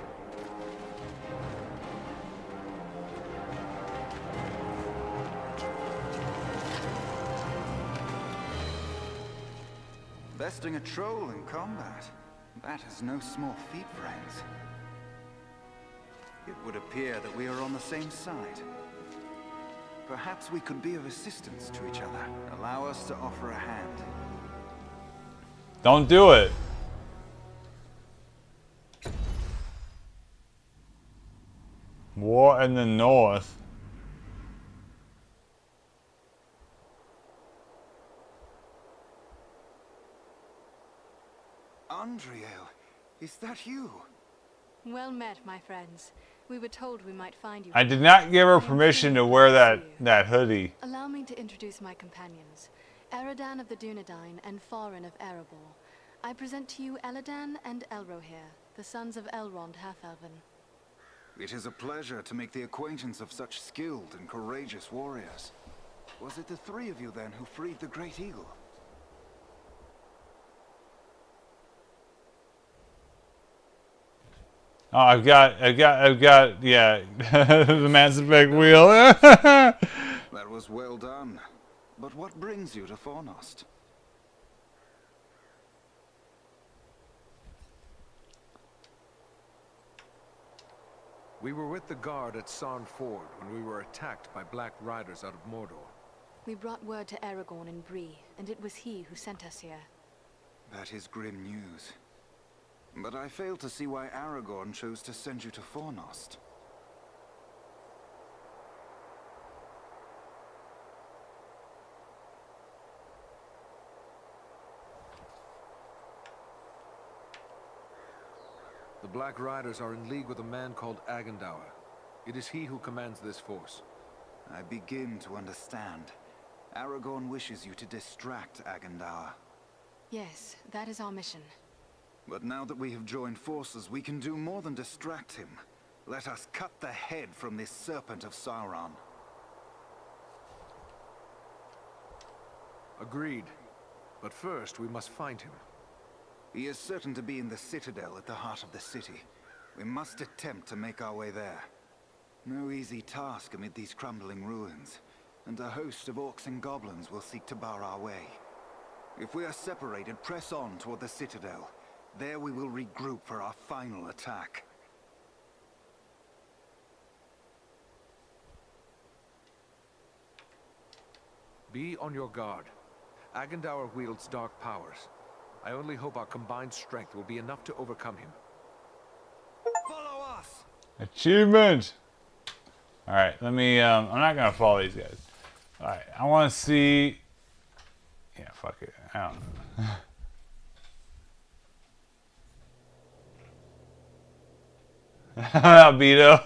Besting a troll in combat. That is no small feat, friends. It would appear that we are on the same side. Perhaps we could be of assistance to each other. Allow us to offer a hand. Don't do it. War in the North. Andriel, is that you? Well met, my friends. We were told we might find you. I did not give her permission to wear that hoodie. Allow me to introduce my companions, Eridan of the Dunedain and Farin of Erebor. I present to you Eladan and Elrohir, the sons of Elrond Half-Elven. It is a pleasure to make the acquaintance of such skilled and courageous warriors. Was it the three of you then who freed the Great Eagle? Oh, I've got, yeah, the Mass Effect wheel. That was well done. But what brings you to Fornost? We were with the guard at Sarn Ford when we were attacked by Black Riders out of Mordor. We brought word to Aragorn in Bree, and it was he who sent us here. That is grim news. But I fail to see why Aragorn chose to send you to Fornost. The Black Riders are in league with a man called Agandaur. It is he who commands this force. I begin to understand. Aragorn wishes you to distract Agandaur. Yes, that is our mission. But now that we have joined forces, we can do more than distract him. Let us cut the head from this serpent of Sauron. Agreed. But first, we must find him. He is certain to be in the Citadel at the heart of the city. We must attempt to make our way there. No easy task amid these crumbling ruins, and a host of orcs and goblins will seek to bar our way. If we are separated, press on toward the Citadel. There we will regroup for our final attack. Be on your guard. Agandaur wields dark powers. I only hope our combined strength will be enough to overcome him. Follow us! Achievement! Alright, let me, I'm not gonna follow these guys. Alright, I wanna see... Yeah, fuck it. I don't know. Albedo.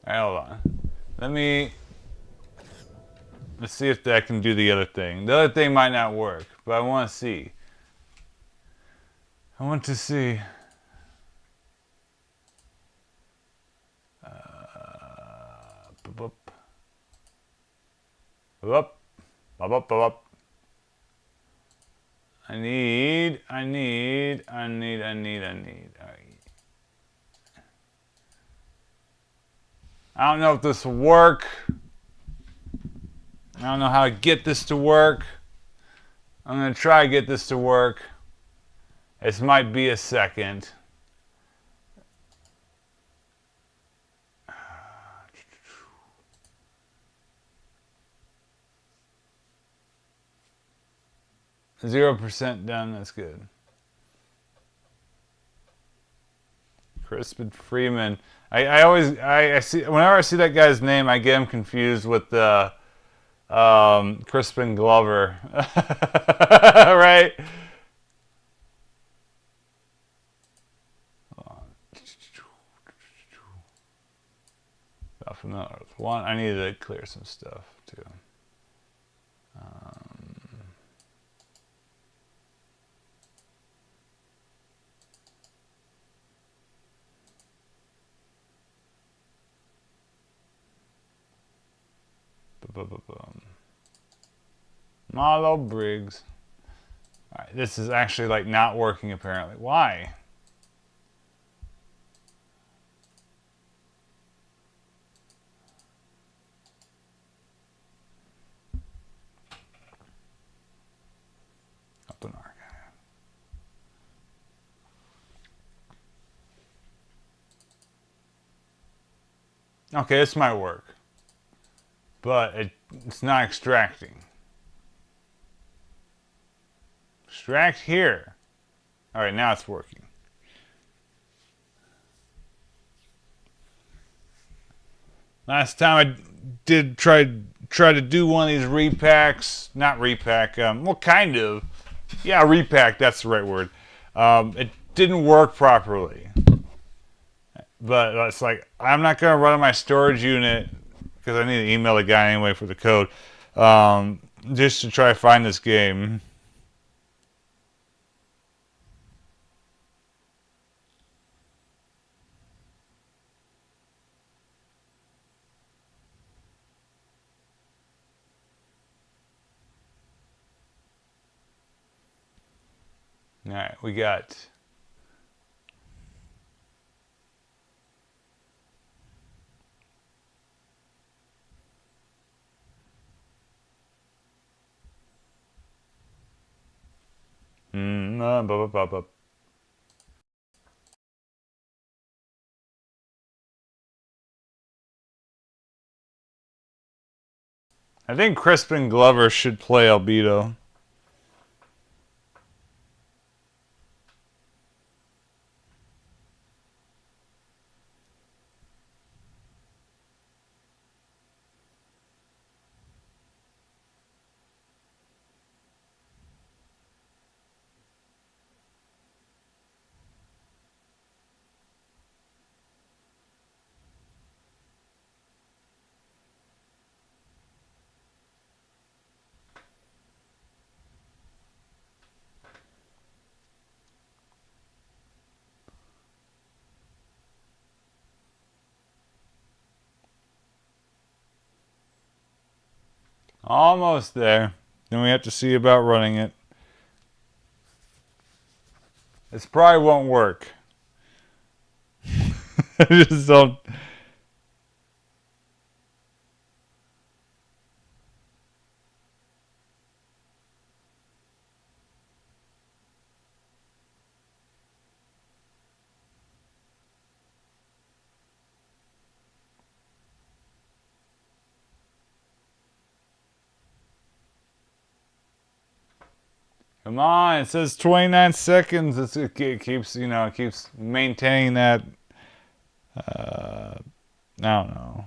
Alright, hold on. Let's see if that can do the other thing. The other thing might not work, but I want to see. I want to see. Up. Up. I need. All right. I don't know if this will work. I don't know how to get this to work. I'm going to try to get this to work. This might be a second. %0 done, that's good. Crispin Freeman. I see, whenever I see that guy's name, I get him confused with the Crispin Glover. Right? From the Earth. One, I need to clear some stuff too. Marlow Briggs. Alright, this is actually like not working apparently. Why? Up an archive. Okay, this might work. But it's not extracting. Extract here. Alright, now it's working. Last time I did try to do one of these repacks. Not repack, well kind of. Yeah, repack, that's the right word. It didn't work properly. But it's like, I'm not going to run on my storage unit because I need to email the guy anyway for the code, just to try to find this game. Alright, we got... I think Crispin Glover should play Albedo. Almost there. Then we have to see about running it. This probably won't work. I just don't... Come on, it says 29 seconds. It keeps, you know, it keeps maintaining that. I don't know.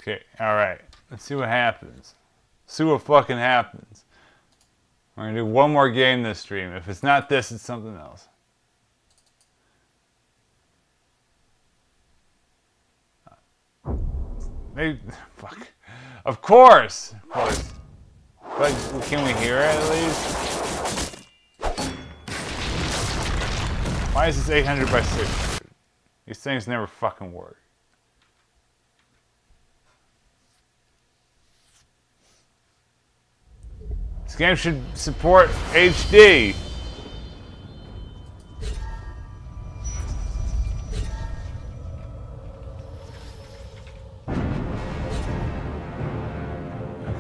Okay, alright. Let's see what happens. See what fucking happens. We're gonna do one more game this stream. If it's not this, it's something else. Fuck. Of course! Of course. But can we hear it at least? Why is this 800 by 600? These things never fucking work. This game should support HD.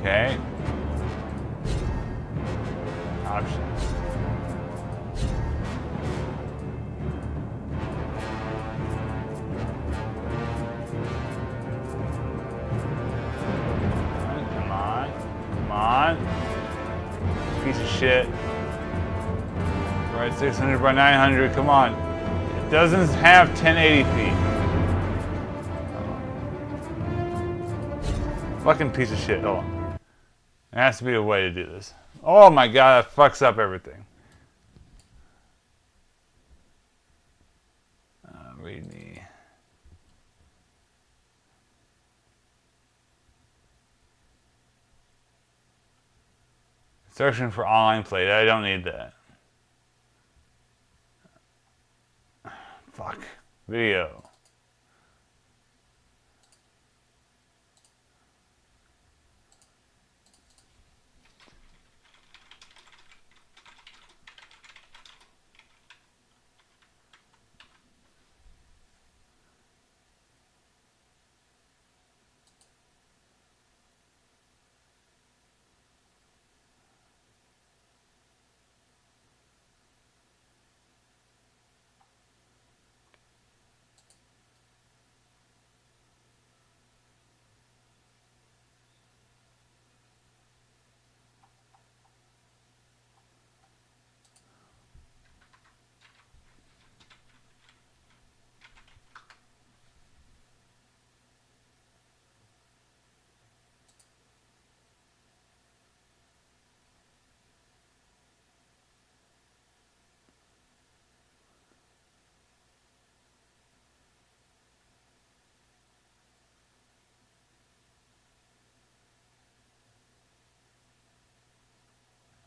Okay. Options. Come on. Come on. Piece of shit. Right, 600 by 900. Come on. It doesn't have 1080p. Fucking piece of shit. Hold on. There has to be a way to do this. Oh my god, that fucks up everything. Read me. Instruction for online play. I don't need that. Fuck. Video.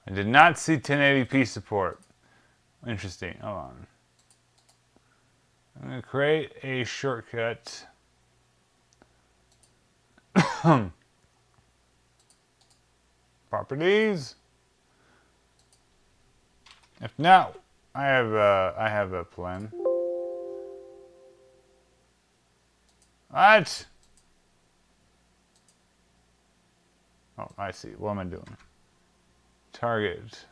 I did not see 1080p support. Interesting. Hold on. I'm going to create a shortcut. Properties. If not, I have a plan. What? Oh, I see. What am I doing? Target.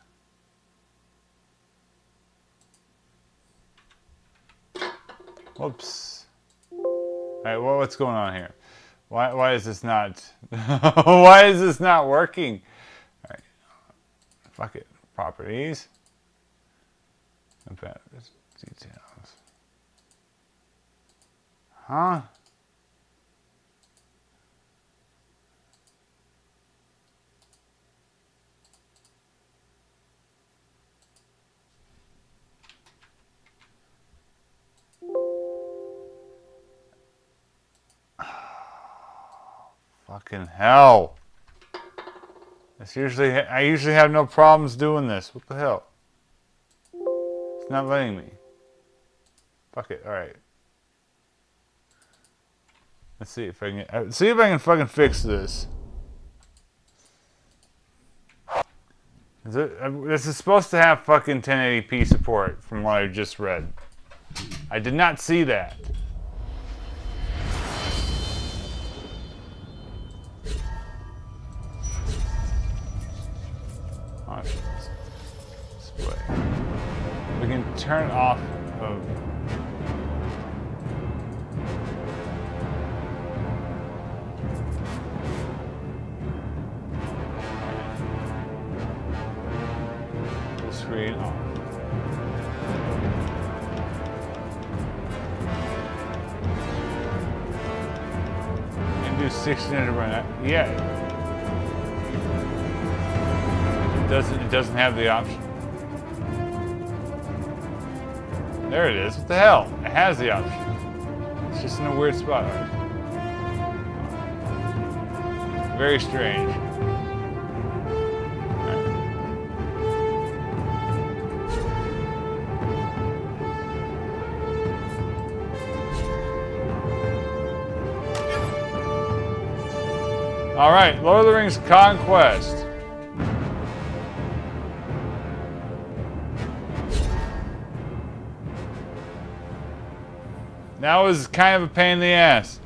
Whoops. Alright, well, what's going on here? Why is this not why is this not working? Alright. Fuck it. Properties. Competitors. Details. Huh? Fucking hell. I usually have no problems doing this. What the hell? It's not letting me. Fuck it. Alright. Let's see if I can fucking fix this. This is supposed to have fucking 1080p support from what I just read. I did not see that. Options. Display. We can turn off of full screen off. And do 1600 by 9. Yeah. It doesn't have the option. There it is. What the hell? It has the option. It's just in a weird spot. Very strange. All right, Lord of the Rings Conquest. That was kind of a pain in the ass.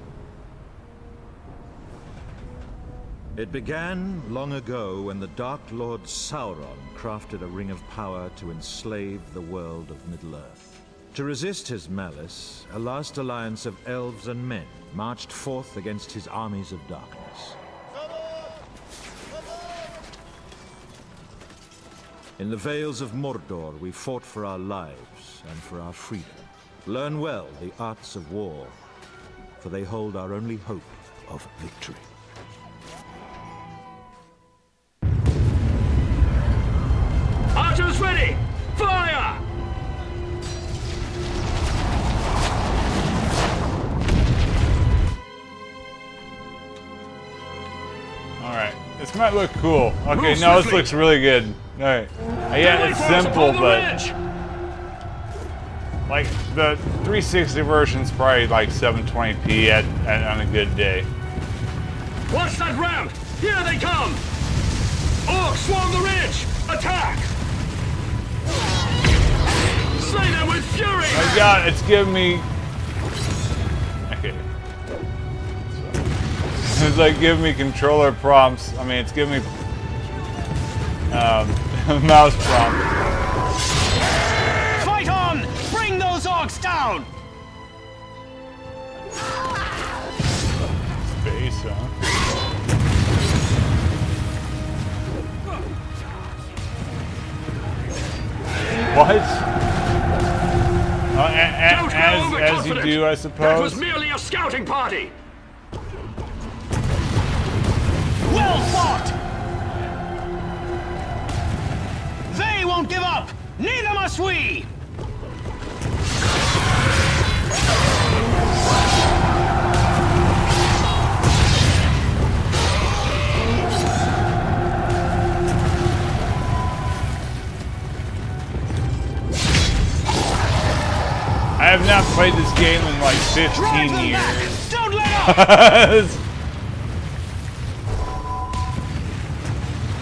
It began long ago when the Dark Lord Sauron crafted a ring of power to enslave the world of Middle-earth. To resist his malice, a last alliance of elves and men marched forth against his armies of darkness. In the Vales of Mordor, we fought for our lives and for our freedom. Learn well the arts of war, for they hold our only hope of victory. Archers ready! Fire! Alright, this might look cool. Okay, no, this looks really good. Alright. Yeah, it's simple, but... like, the 360 version's probably like 720p on a good day. Watch that ramp! Here they come! Orcs swarm the ridge! Attack! Slay them with fury! My god, it's giving me... okay. It's like giving me controller prompts. I mean, it's giving me... mouse prompts. Fight on! Bring those orcs down! Space, huh? What? As you do, I suppose. That was merely a scouting party. Well fought! They won't give up! Neither must we! I have not played this game in like 15 years. Don't let up!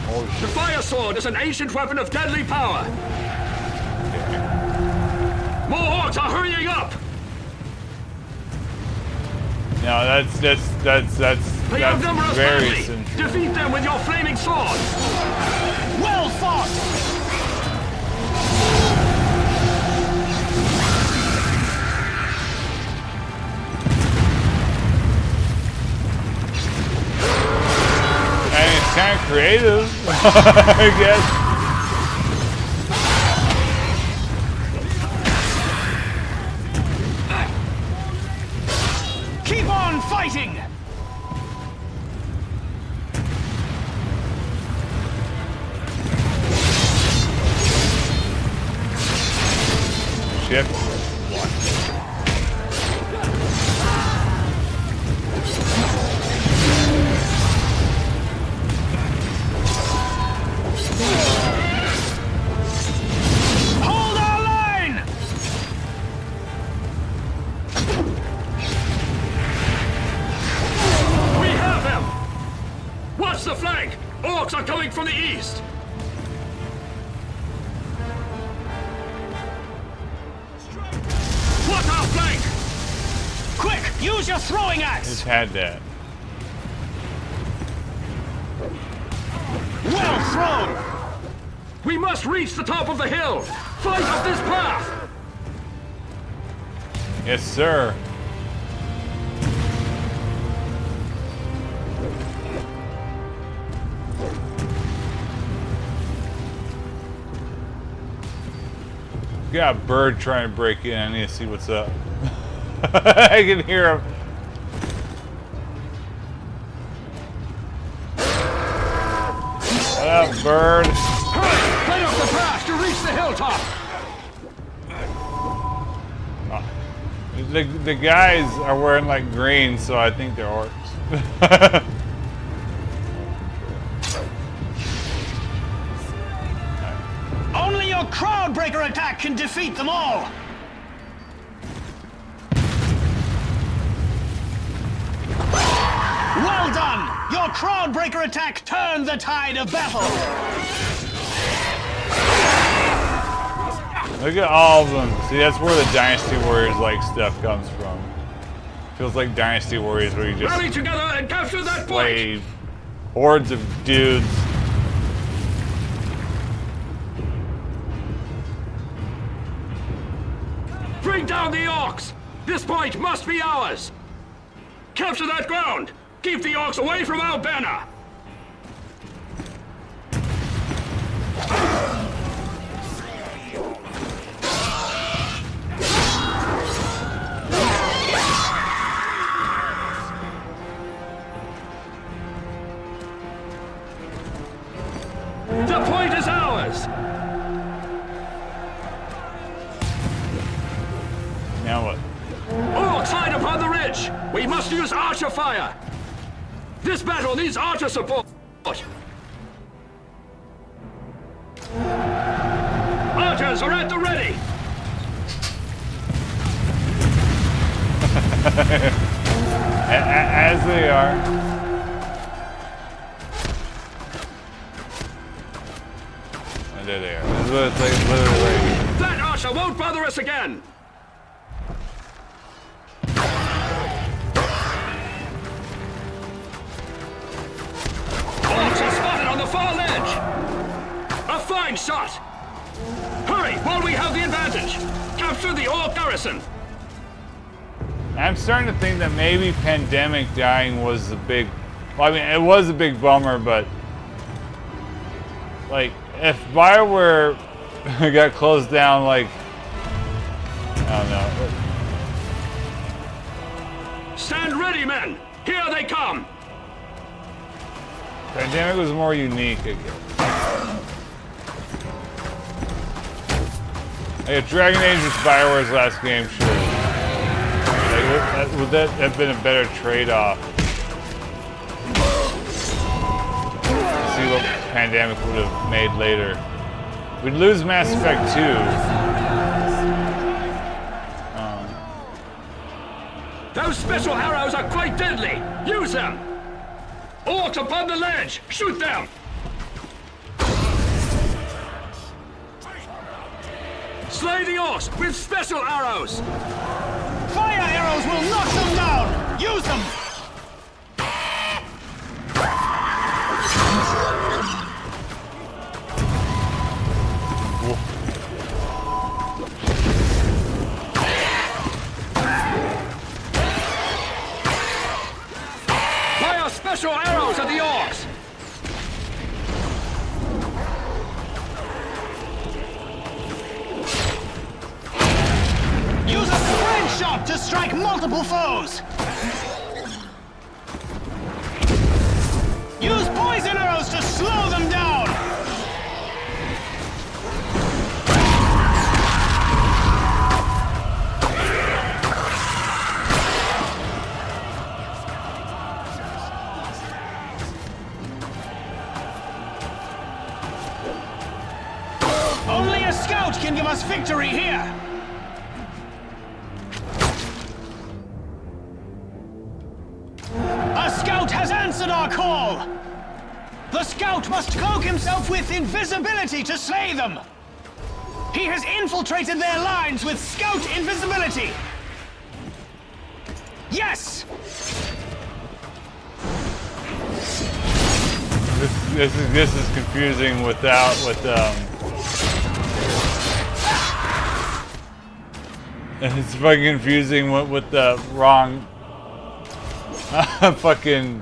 Oh, the fire sword is an ancient weapon of deadly power. More orcs are hurrying up. No, that's They outnumber us very badly. essential. Defeat them with your flaming sword. Well fought. It's kind of creative, I guess. Keep on fighting! Shift. Hold our line! We have him! Watch the flank! Orcs are coming from the east! Watch our flank! Quick, use your throwing axe! Just had that. Well thrown! We must reach the top of the hill! Fight up this path! Yes, sir. Got a bird trying to break in. I need to see what's up. I can hear him. What up, bird? Hurry! Play up the path to reach the hilltop! The guys are wearing like green, so I think they're orcs. Your Crowdbreaker attack can defeat them all! Well done! Your Crowdbreaker attack turned the tide of battle! Look at all of them. See, that's where the Dynasty Warriors like stuff comes from. Feels like Dynasty Warriors where you just rally together and capture that slay hordes of dudes. Bring down the orcs! This point must be ours! Capture that ground! Keep the orcs away from our banner! The point is ours! Now what? Orcs line upon the ridge! We must use archer fire! This battle needs archer support! Archers are at the ready! As they are. Oh, there they are. This is what it's like, literally like. That archer won't bother us again! Orcs are spotted on the far ledge! A fine shot! Hurry, while we have the advantage! Capture the orc garrison! I'm starting to think that maybe Pandemic dying was a big... Well, I mean, it was a big bummer, but... Like, if BioWare got closed down, like... I don't know. Stand ready, men! Here they come! Pandemic was more unique, I guess. Like, if Dragon Age was BioWare's last game, sure. Like, would that have been a better trade-off? See what Pandemic would have made later. We'd lose Mass Effect 2. Those special arrows are quite deadly! Use them! Orcs upon the ledge! Shoot them! Slay the orcs with special arrows! Fire arrows will knock them down! Use them! Fire special arrows at the orcs! Use a spread shot to strike multiple foes! Use poison arrows to slow them down! Only a scout can give us victory here! A scout has answered our call! The scout must cloak himself with invisibility to slay them! He has infiltrated their lines with scout invisibility! Yes! This is confusing with it's fucking confusing with the wrong fucking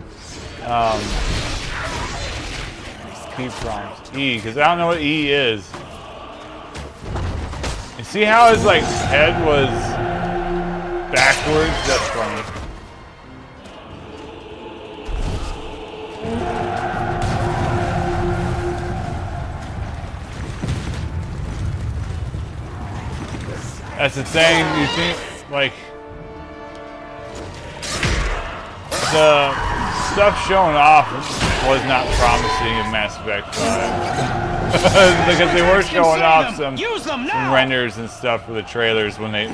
key prompts. E, because I don't know what E is. You see how his like head was backwards? That's funny. That's the thing, you think, like, the stuff showing off was not promising in Mass Effect 5 because they were showing off some renders and stuff for the trailers when they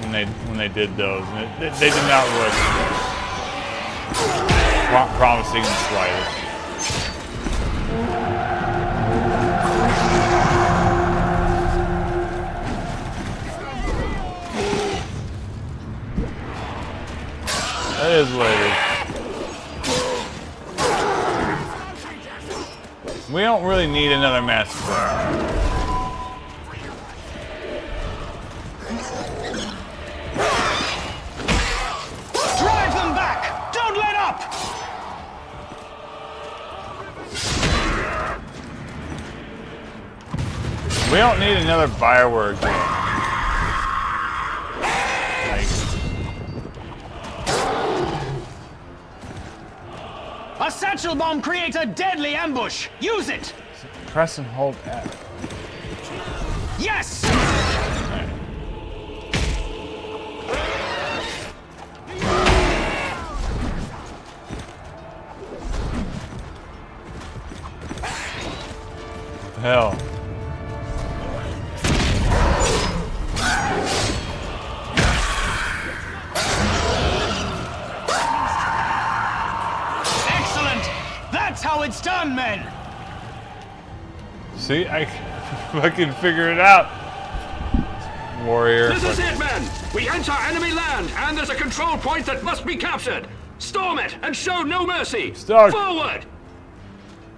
did those, and they did not look promising in the slightest. That is what it is. We don't really need another Mass Effect. Drive them back! Don't let up! We don't need another Bioware game. A satchel bomb creates a deadly ambush. Use it. Press and hold F. Yes. What the hell? That's how it's done, men! See, I fucking figure it out. Warrior. This is it, men! We enter enemy land, and there's a control point that must be captured! Storm it, and show no mercy! Start. Forward!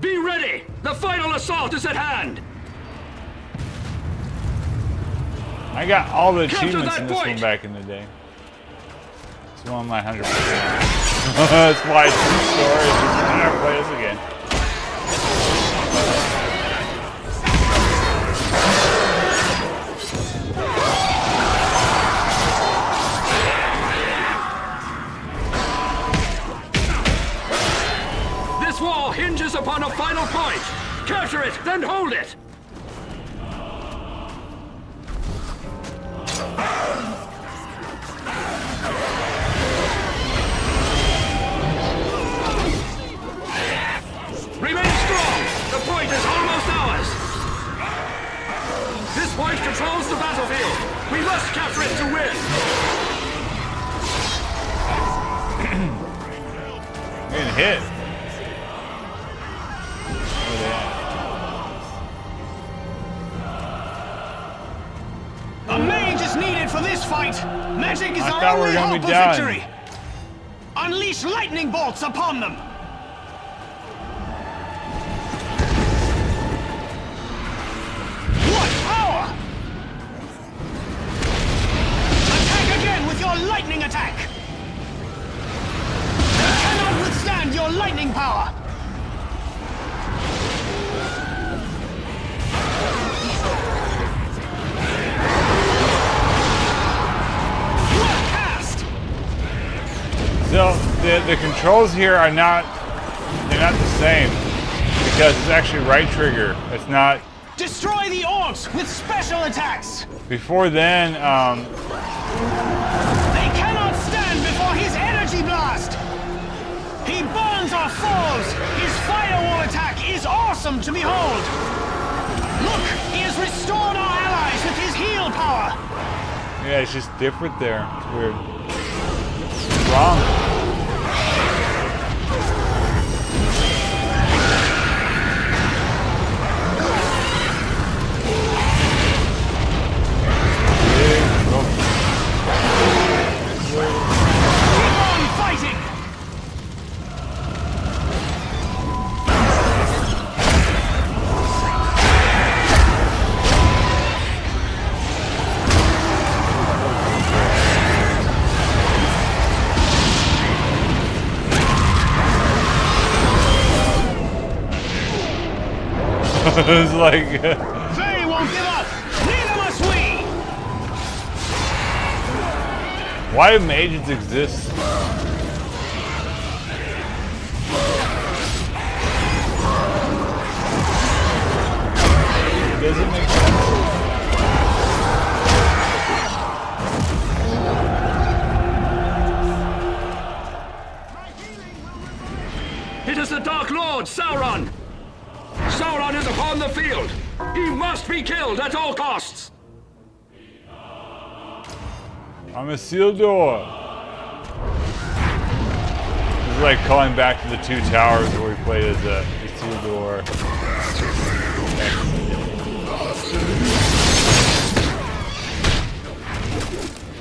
Be ready! The final assault is at hand! I got all the Capture achievements that in this point. one back in the day. It's one of my 100%. That's why it's in the story. It's just never play this again. This wall hinges upon a final point! Capture it, then hold it! Remain strong! The point is almost ours! This point controls the battlefield! We must capture it to win! Getting hit. A mage is needed for this fight! Magic is I our thought we were only gonna hope be of done. victory! Unleash lightning bolts upon them! What power! Attack again with your lightning attack! They cannot withstand your lightning power! Well cast! So the controls here are not, they're not the same because it's actually right trigger. It's not. Destroy the orcs with special attacks! Before then, They cannot stand before his energy blast! He burns our foes! His firewall attack is awesome to behold! Look, he has restored our allies with his heal power! yeah, it's just different there. It's weird. It's wrong. Keep on fighting! It's like. They won't give up! Neither must we! Why do mages exist? It doesn't make sense. It is the Dark Lord, Sauron! Sauron is upon the field! He must be killed at all costs! I'm Isildur. This is like calling back to the Two Towers where we played as Isildur.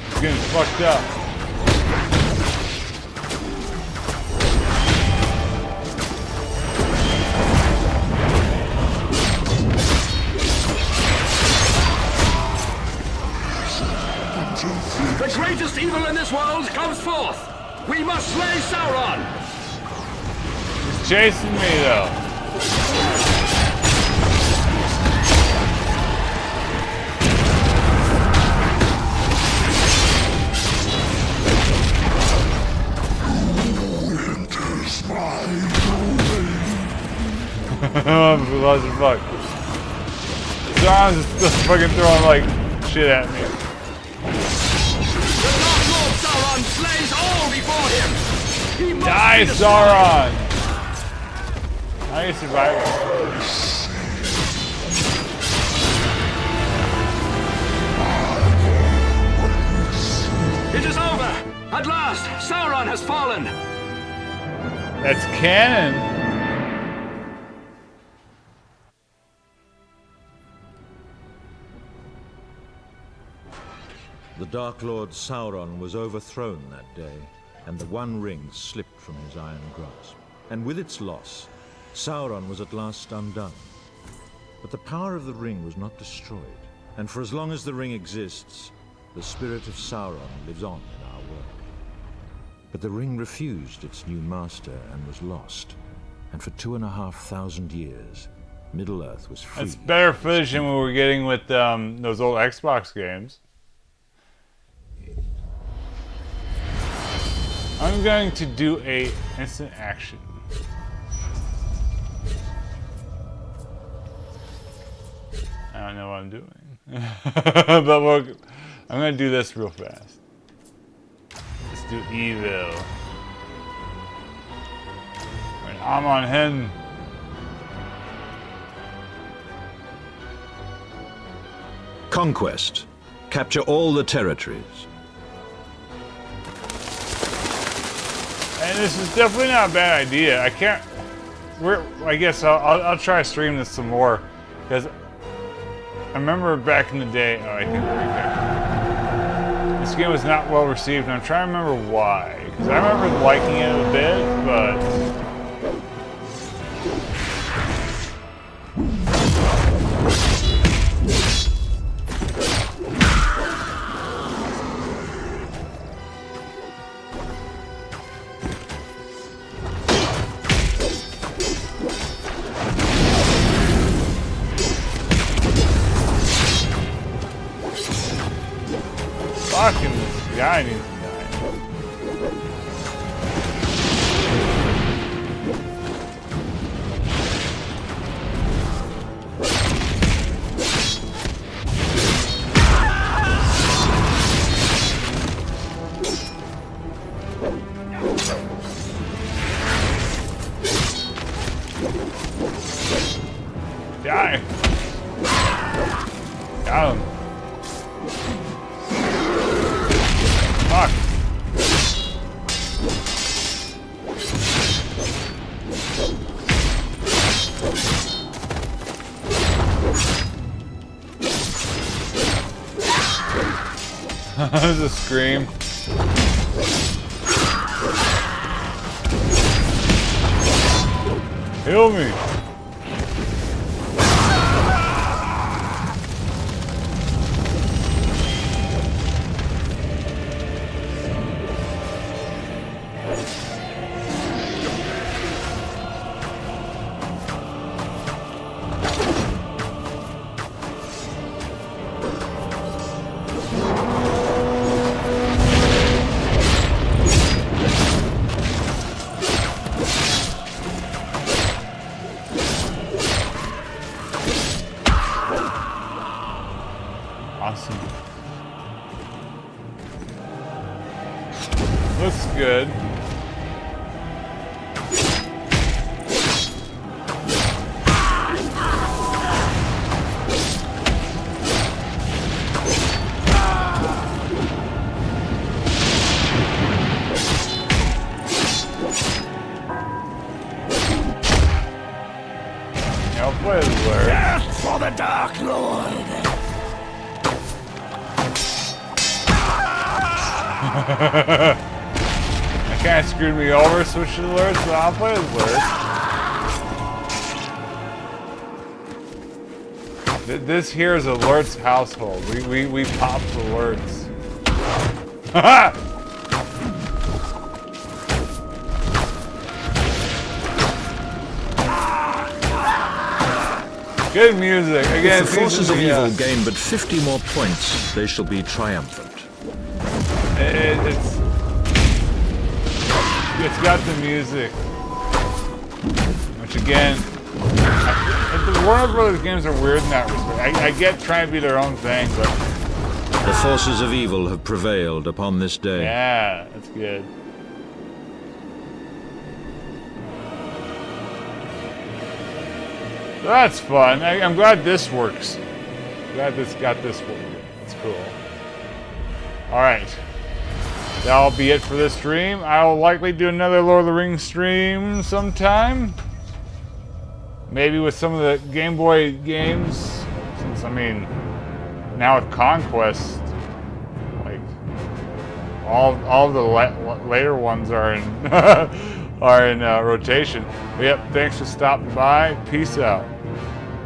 It's getting fucked up. The greatest evil in this world comes forth! We must slay Sauron! He's chasing me though. I'm lost as fuck. Sauron's just fucking throwing like shit at me. The Dark Lord Sauron slays all before him! He must Die, be destroyed. Sauron! How do you survive it? It is over! At last, Sauron has fallen! That's canon. The Dark Lord Sauron was overthrown that day, and the One Ring slipped from his iron grasp. And with its loss, Sauron was at last undone. But the power of the ring was not destroyed, and for as long as the ring exists, the spirit of Sauron lives on in our world. But the ring refused its new master and was lost, and for 2,500 years, Middle-earth was free. That's better footage than we were getting with those old Xbox games. I'm going to do a instant action. I don't know what I'm doing. But I'm going to do this real fast. Let's do evil. When I'm on him. Conquest. Capture all the territories. And this is definitely not a bad idea. I can't. I guess I'll try to stream this some more because I remember back in the day. Oh, I think this game was not well received, and I'm trying to remember why. Because I remember liking it a bit, but. Fucking this guy needs to die. Die. Got him. Fuck. There's a scream. Heal me. Awesome. Looks good. play as Lurtz. Death for the Dark Lord! That kind of screwed me over switching to Lurtz, but I'll play as Lurtz. This here is a Lurtz household. We pop for Lurtz. Good music. Again, if the forces of evil gain but 50 more points, they shall be triumphant. It's got the music, which again, the Warner Brothers games are weird in that respect. I get trying to be their own thing, but the forces of evil have prevailed upon this day. Yeah, that's good. That's fun. I'm glad this works. Glad this got this working. It's cool. Alright. That'll be it for this stream. I'll likely do another Lord of the Rings stream sometime. Maybe with some of the Game Boy games. Since, I mean, now with Conquest, like, all the later ones are in, are in rotation. But yep, thanks for stopping by. Peace out.